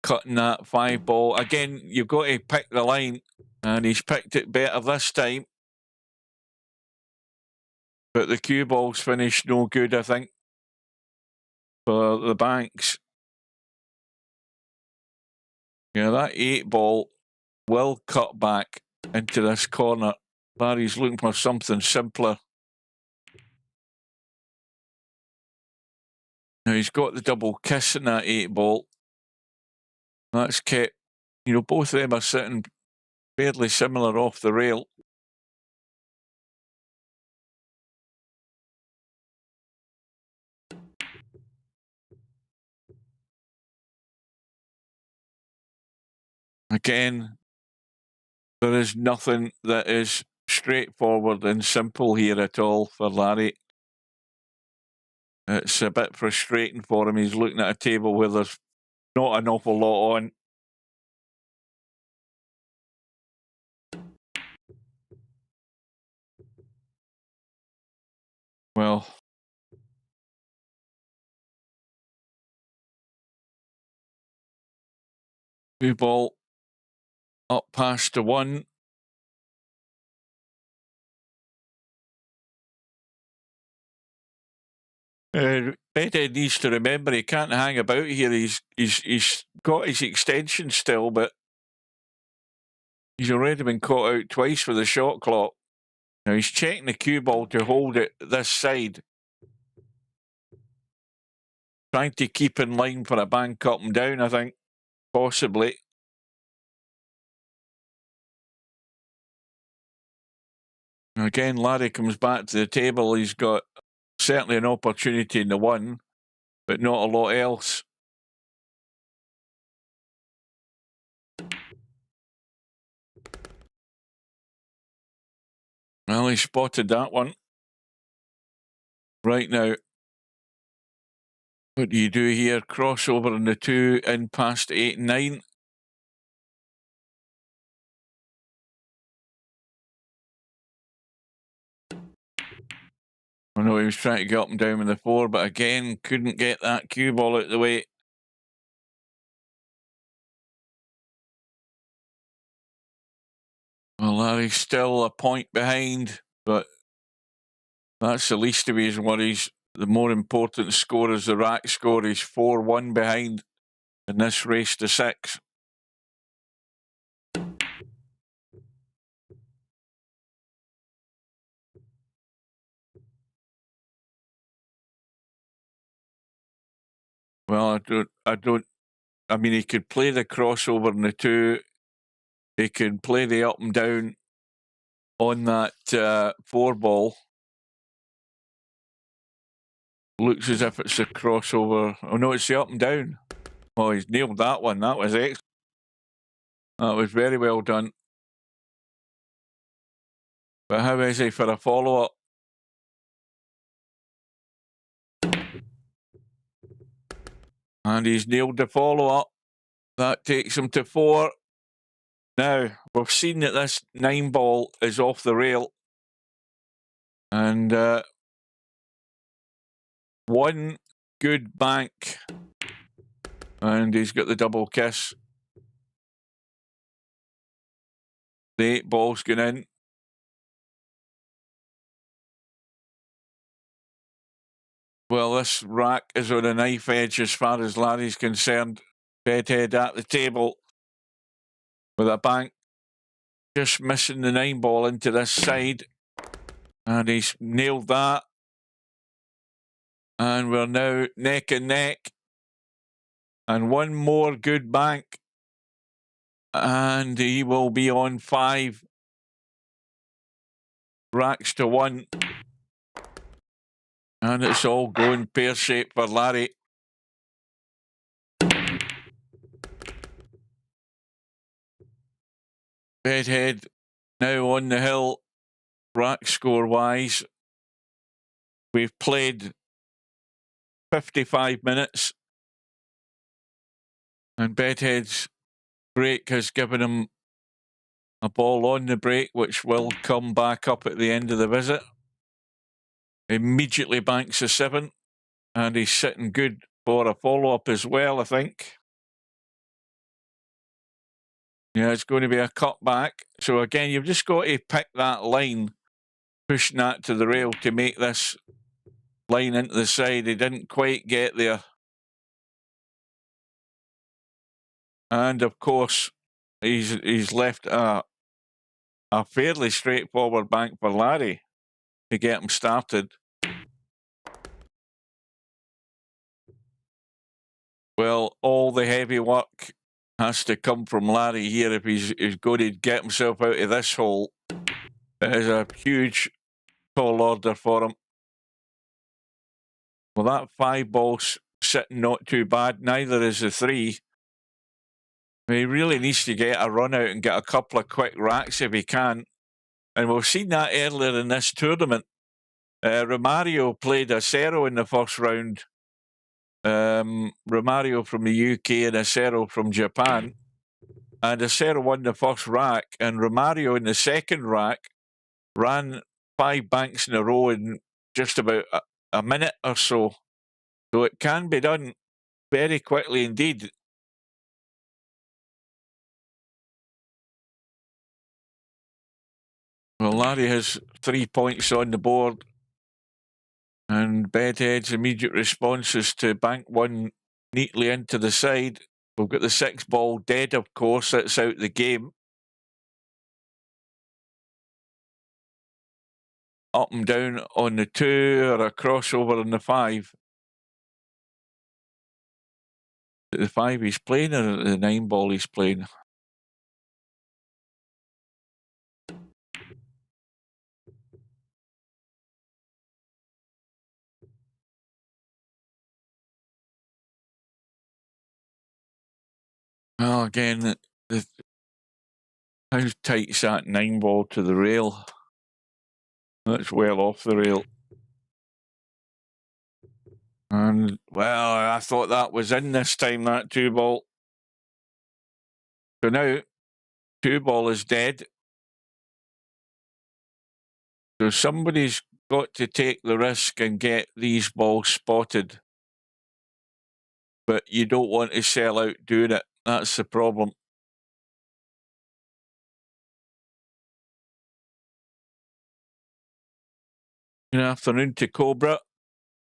cutting that 5 ball. Again, you've got to pick the line, and he's picked it better this time. But the cue ball's finished no good, I think, for the Banks. Yeah, that 8 ball will cut back into this corner. Larry's looking for something simpler. Now he's got the double kiss in that 8 ball. That's kept, both of them are sitting fairly similar off the rail. Again, there is nothing that is straightforward and simple here at all for Larry. It's a bit frustrating for him. He's looking at a table where there's not an awful lot on. Well, two ball up past the 1. Bedhead needs to remember he can't hang about here. He's got his extension still, but he's already been caught out twice for the shot clock. Now he's checking the cue ball to hold it this side, trying to keep in line for a bank up and down, I think, possibly. Again, Larry comes back to the table. He's got certainly an opportunity in the 1, but not a lot else. Well, he spotted that one. Right now, what do you do here? Crossover in the 2, in past 8 and 9. I know he was trying to get up and down with the 4, but again, couldn't get that cue ball out of the way. Well, Larry's still a point behind, but that's the least of his worries. The more important score is the rack score. He's 4-1 behind in this race to 6. Well, I mean, he could play the crossover in the 2. He can play the up and down on that 4 ball. Looks as if it's a crossover. Oh no, it's the up and down. Oh, he's nailed that one. That was excellent. That was very well done. But how is he for a follow-up? And he's nailed the follow-up. That takes him to 4. Now, we've seen that this 9 ball is off the rail. And 1 good bank. And he's got the double kiss. The 8 ball's gone in. Well, this rack is on a knife edge as far as Larry's concerned. Bedhead at the table with a bank. Just missing the 9 ball into this side. And he's nailed that. And we're now neck and neck. And 1 more good bank. And he will be on 5 racks to 1. And it's all going pear-shaped for Larry. Bedhead now on the hill, rack score-wise. We've played 55 minutes. And Bedhead's break has given him a ball on the break, which will come back up at the end of the visit. Immediately banks a 7, and he's sitting good for a follow-up as well, I think. Yeah, it's going to be a cutback. So again, you've just got to pick that line, pushing that to the rail to make this line into the side. He didn't quite get there. And of course, he's left a fairly straightforward bank for Larry to get him started. Well, all the heavy work has to come from Larry here if he's going to get himself out of this hole. It is a huge tall order for him. Well, that 5 ball's sitting not too bad. Neither is the 3. He really needs to get a run out and get a couple of quick racks if he can. And we've seen that earlier in this tournament. Romario played Acero in the first round. Romario from the UK and Acero from Japan. And Acero won the first rack, and Romario in the second rack ran 5 banks in a row in just about a minute or so. So it can be done very quickly indeed. Well, Larry has 3 points on the board, and Bedhead's immediate response is to bank 1 neatly into the side. We've got the 6 ball dead, of course. That's out the game. Up and down on the 2 or a crossover on the 5. The 5 he's playing or the 9 ball he's playing? Well, again, how tight's that 9 ball to the rail? That's well off the rail. And, well, I thought that was in this time, that 2 ball. So now, 2 ball is dead. So somebody's got to take the risk and get these balls spotted. But you don't want to sell out doing it. That's the problem. Good afternoon to Cobra.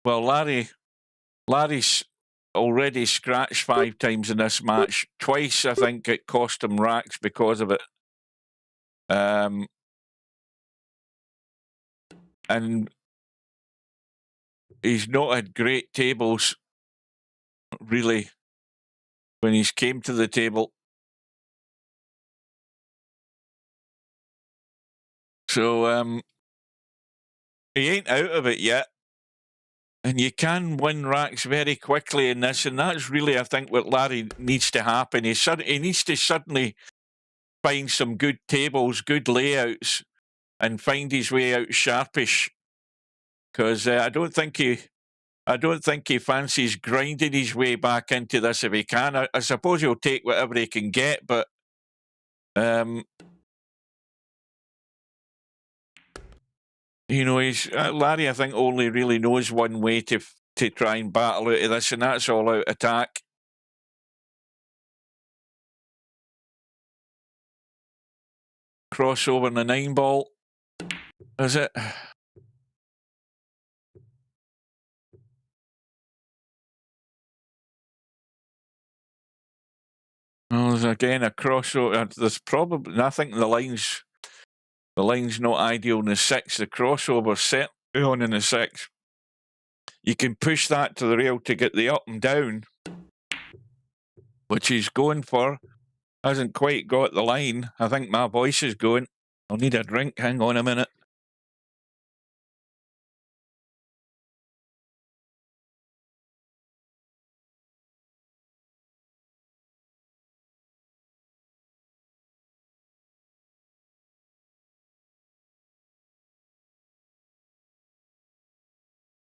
Well, Larry's already scratched 5 times in this match. Twice, I think, it cost him racks because of it. And he's not had great tables, really, when he's came to the table. So he ain't out of it yet. And you can win racks very quickly in this, and that's really, I think, what Larry needs to happen. He needs to suddenly find some good tables, good layouts, and find his way out sharpish. Because I don't think he fancies grinding his way back into this if he can. I suppose he'll take whatever he can get, but you know, Larry, I think, only really knows one way to try and battle out of this, and that's all out attack. Crossover in the 9 ball. Is it? Well, there's again a crossover. There's probably, I think the line's not ideal in the 6. The crossover set on in the 6. You can push that to the rail to get the up and down, which he's going for. Hasn't quite got the line. I think my voice is going. I'll need a drink. Hang on a minute.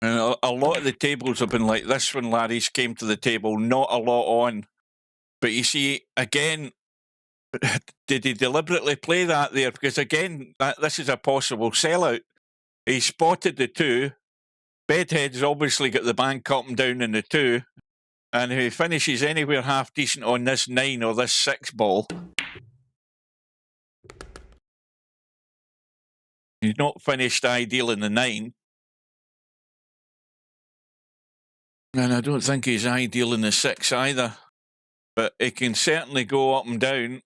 And a lot of the tables have been like this when Larry's came to the table. Not a lot on. But you see, again, did he deliberately play that there? Because again, this is a possible sellout. He spotted the 2. Bedhead's obviously got the bank up and down in the 2. And if he finishes anywhere half decent on this 9 or this 6 ball, he's not finished ideal in the 9. And I don't think he's ideal in the 6 either. But he can certainly go up and down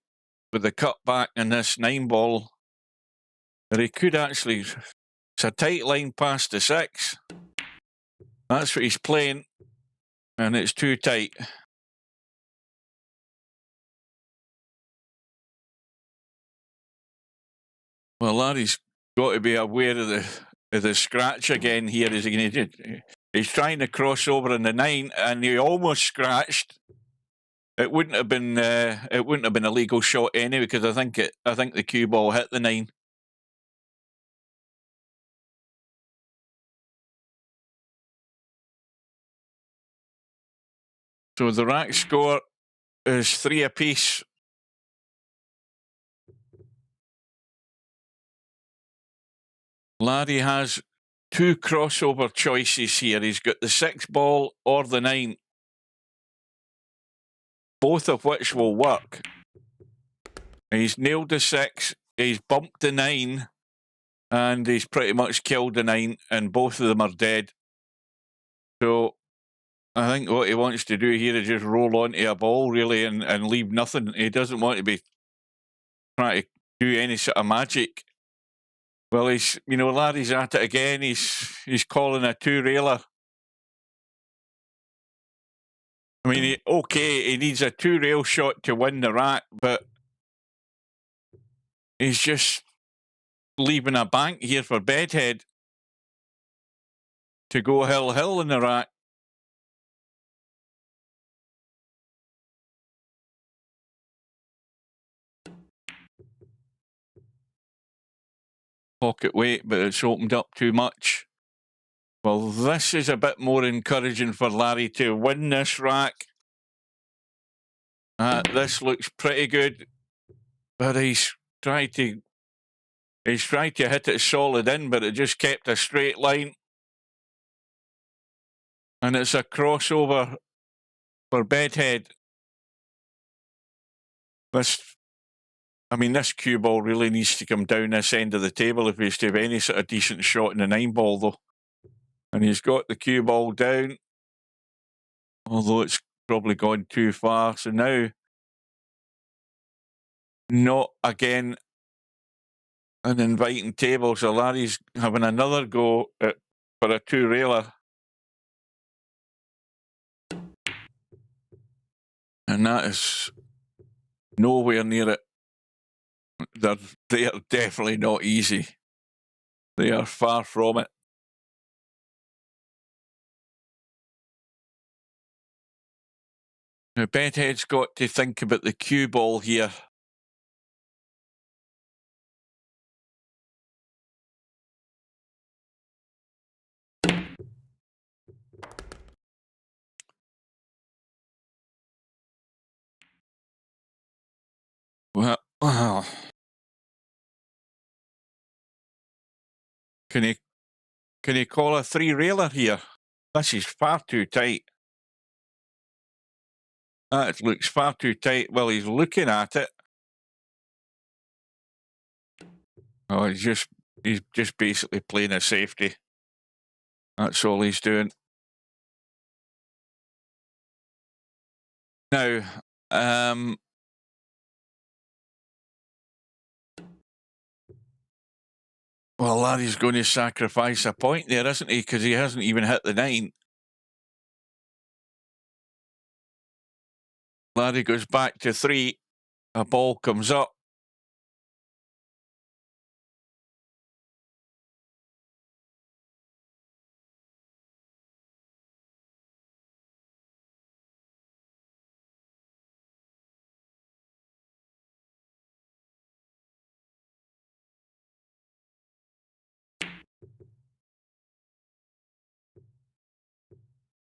with the cutback in this 9 ball. But he could actually... It's a tight line past the 6. That's what he's playing. And it's too tight. Well, Larry's got to be aware of the scratch again here. He's trying to cross over in the 9, and he almost scratched. It wouldn't have been a legal shot anyway, because I think the cue ball hit the 9. So the rack score is 3 apiece. Larry has 2 crossover choices here. He's got the 6 ball or the 9, both of which will work. He's nailed the 6, he's bumped the 9, and he's pretty much killed the 9, and both of them are dead. So I think what he wants to do here is just roll onto a ball, really, and leave nothing. He doesn't want to be trying to do any sort of magic. Well, Larry's at it again. He's calling a 2-railer. I mean, he needs a 2-rail shot to win the rack, but he's just leaving a bank here for Bedhead to go hill in the rack. Pocket weight, but it's opened up too much. Well, this is a bit more encouraging for Larry to win this rack. This looks pretty good, but he's tried to hit it solid in, but it just kept a straight line. And it's a crossover for Bedhead. This cue ball really needs to come down this end of the table if he's to have any sort of decent shot in the 9 ball, though. And he's got the cue ball down, although it's probably gone too far. So now, not again an inviting table. So Larry's having another go for a 2-railer. And that is nowhere near it. They are definitely not easy. They are far from it. Now, Bedhead's got to think about the cue ball here. Well, can he call a 3-railer here? This is far too tight. That looks far too tight. Well, he's looking at it. Oh, he's just basically playing a safety. That's all he's doing. Now, well, Larry's going to sacrifice a point there, isn't he? Because he hasn't even hit the 9. Larry goes back to 3. A ball comes up.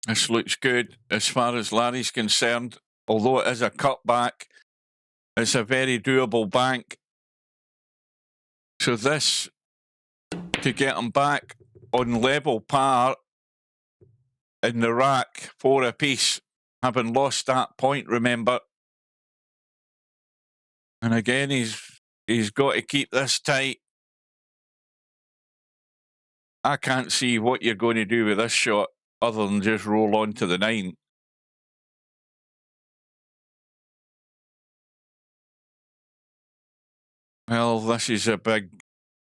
This looks good as far as Larry's concerned. although it is a cutback, it's a very doable bank. So this, to get him back on level par in the rack, 4 apiece, having lost that point, remember. And again, he's got to keep this tight. I can't see what you're going to do with this shot other than just roll on to the 9. Well, this is a big...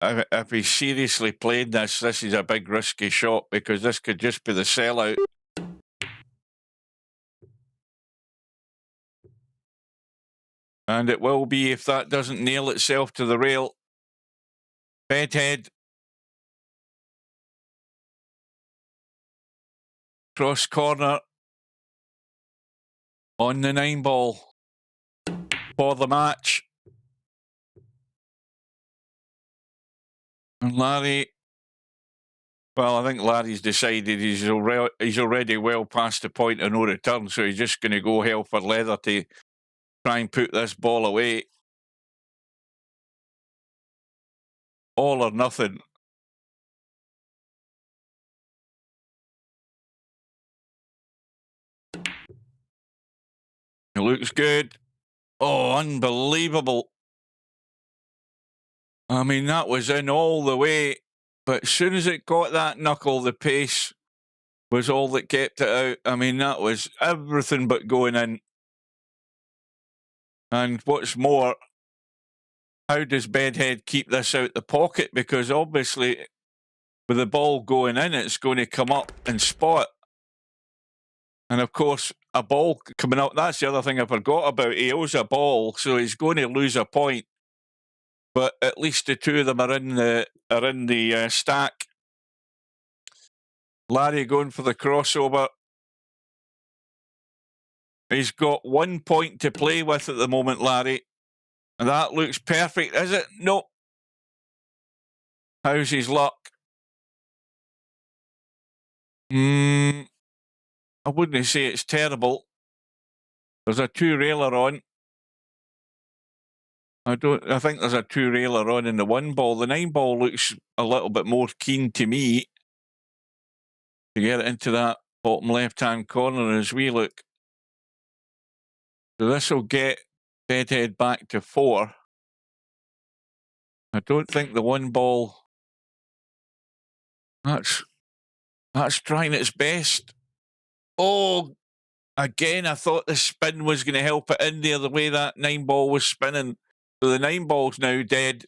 If he's seriously playing this is a big risky shot, because this could just be the sellout. And it will be if that doesn't nail itself to the rail. Bedhead. Cross corner. On the 9 ball. For the match. And Larry... Well, I think Larry's decided he's already well past the point of no return, so he's just going to go hell for leather to try and put this ball away. All or nothing. It looks good. Oh, unbelievable. I mean, that was in all the way. But as soon as it got that knuckle, the pace was all that kept it out. I mean, that was everything but going in. And what's more, how does Bedhead keep this out the pocket? Because obviously, with the ball going in, it's going to come up and spot. And of course, a ball coming up, that's the other thing I forgot about. He owes a ball, so he's going to lose a point. But at least the two of them are in the stack. Larry going for the crossover. He's got 1 point to play with at the moment, Larry. And that looks perfect, is it? Nope. How's his luck? I wouldn't say it's terrible. There's a 2-railer on. I think there's a 2-railer on in the 1 ball. The 9 ball looks a little bit more keen to me to get it into that bottom left-hand corner as we look. So this will get Bedhead back to 4. I don't think the 1 ball... That's trying its best. Oh, again, I thought the spin was going to help it in there, the way that 9 ball was spinning. So the 9 ball's now dead.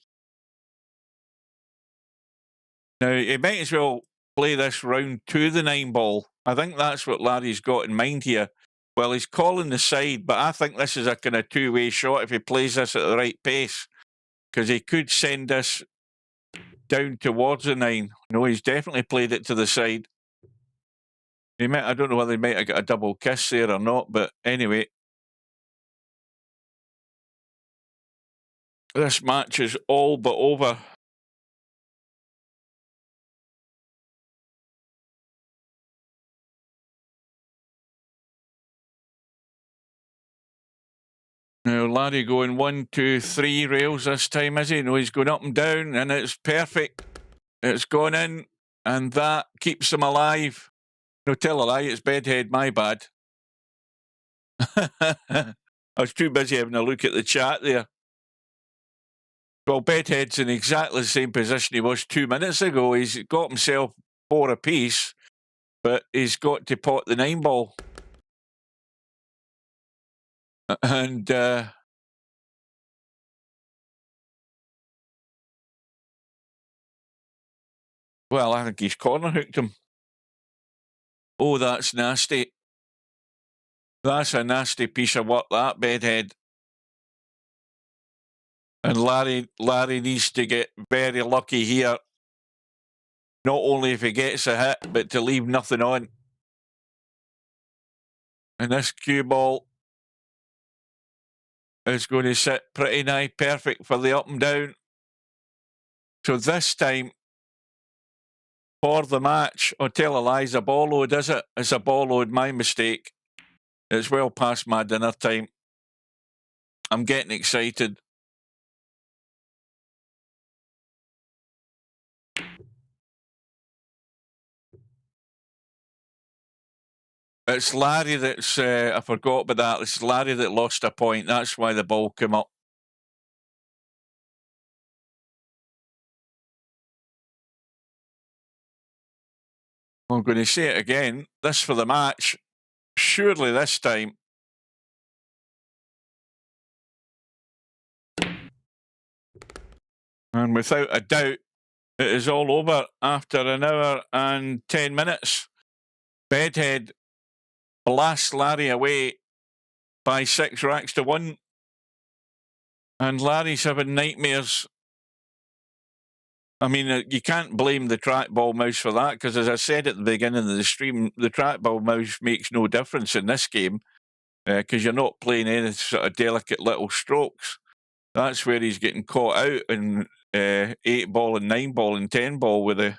Now, he might as well play this round to the 9 ball. I think that's what Larry's got in mind here. Well, he's calling the side, but I think this is a kind of two-way shot if he plays this at the right pace, because he could send this down towards the 9. No, he's definitely played it to the side. I don't know whether he might have got a double kiss there or not, but anyway. This match is all but over. Now, Larry going 1, 2, 3 rails this time, is he? No, he's going up and down, and it's perfect. It's gone in, and that keeps him alive. No, tell a lie, it's Bedhead, my bad. I was too busy having a look at the chat there. Well, Bedhead's in exactly the same position he was 2 minutes ago. He's got himself 4 apiece, but he's got to pot the 9 ball. And well, I think he's corner hooked him. Oh, that's nasty. That's a nasty piece of work, that, Bedhead. And Larry needs to get very lucky here. Not only if he gets a hit, but to leave nothing on. And this cue ball is going to sit pretty nigh perfect for the up and down. So this time, for the match, I'll tell a lie, it's a ball load, is it? It's a ball load, my mistake. It's well past my dinner time. I'm getting excited. It's Larry that's, I forgot about that. It's Larry that lost a point. That's why the ball came up. I'm going to say it again. This for the match. Surely this time. And without a doubt, it is all over after an hour and 10 minutes. Bedhead blasts Larry away by 6 racks to 1. And Larry's having nightmares. I mean, you can't blame the trackball mouse for that, because as I said at the beginning of the stream, the trackball mouse makes no difference in this game, because you're not playing any sort of delicate little strokes. That's where he's getting caught out in 8 ball and 9 ball and 10 ball with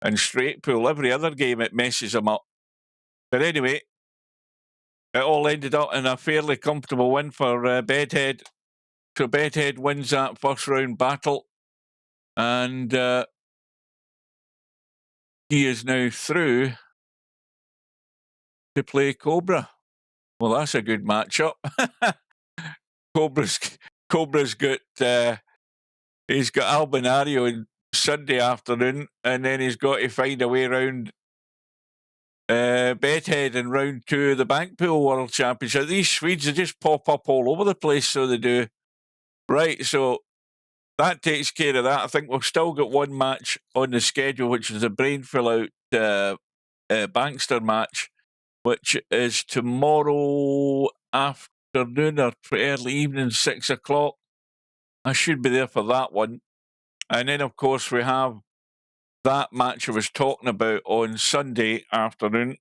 and straight pull. Every other game it messes him up. But anyway, it all ended up in a fairly comfortable win for Bedhead. So Bedhead wins that first round battle, and he is now through to play Cobra. Well, that's a good matchup. Cobra's got he's got Albinario on Sunday afternoon, and then he's got to find a way around Bedhead in round 2 of the Bankpool World Championship. These Swedes, they just pop up all over the place, so they do. Right, so that takes care of that. I think we've still got one match on the schedule, which is the brain fill out Bankster match, which is tomorrow afternoon or early evening, 6 o'clock. I should be there for that one. And then, of course, we have that match I was talking about on Sunday afternoon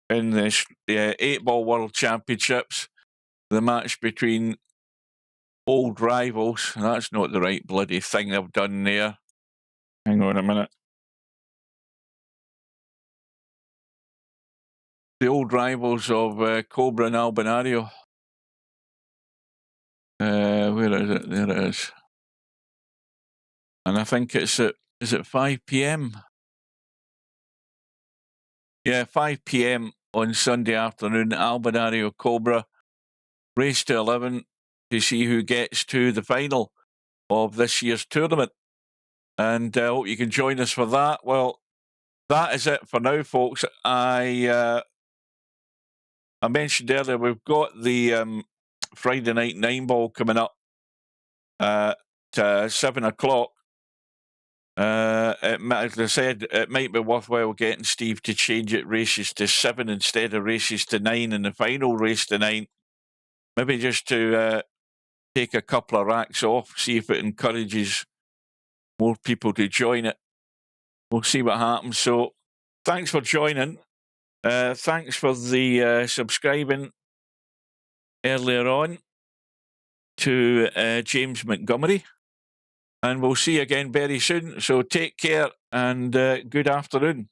in the 8-ball World Championships, the match between old rivals. That's not the right bloody thing I've done there. Hang on a minute. The old rivals of Cobra and Albinario. Where is it? There it is. And I think it's at, is it 5 p.m? Yeah, 5 p.m. on Sunday afternoon, Albinario Cobra. Race to 11 to see who gets to the final of this year's tournament. And I hope you can join us for that. Well, that is it for now, folks. I mentioned earlier we've got the Friday night 9-ball coming up at 7 o'clock. As I said, it might be worthwhile getting Steve to change it races to 7 instead of races to 9 in the final race to 9. Maybe just to take a couple of racks off, see if it encourages more people to join it. We'll see what happens. So thanks for joining. Thanks for the subscribing earlier on to James Montgomery. And we'll see you again very soon. So take care and good afternoon.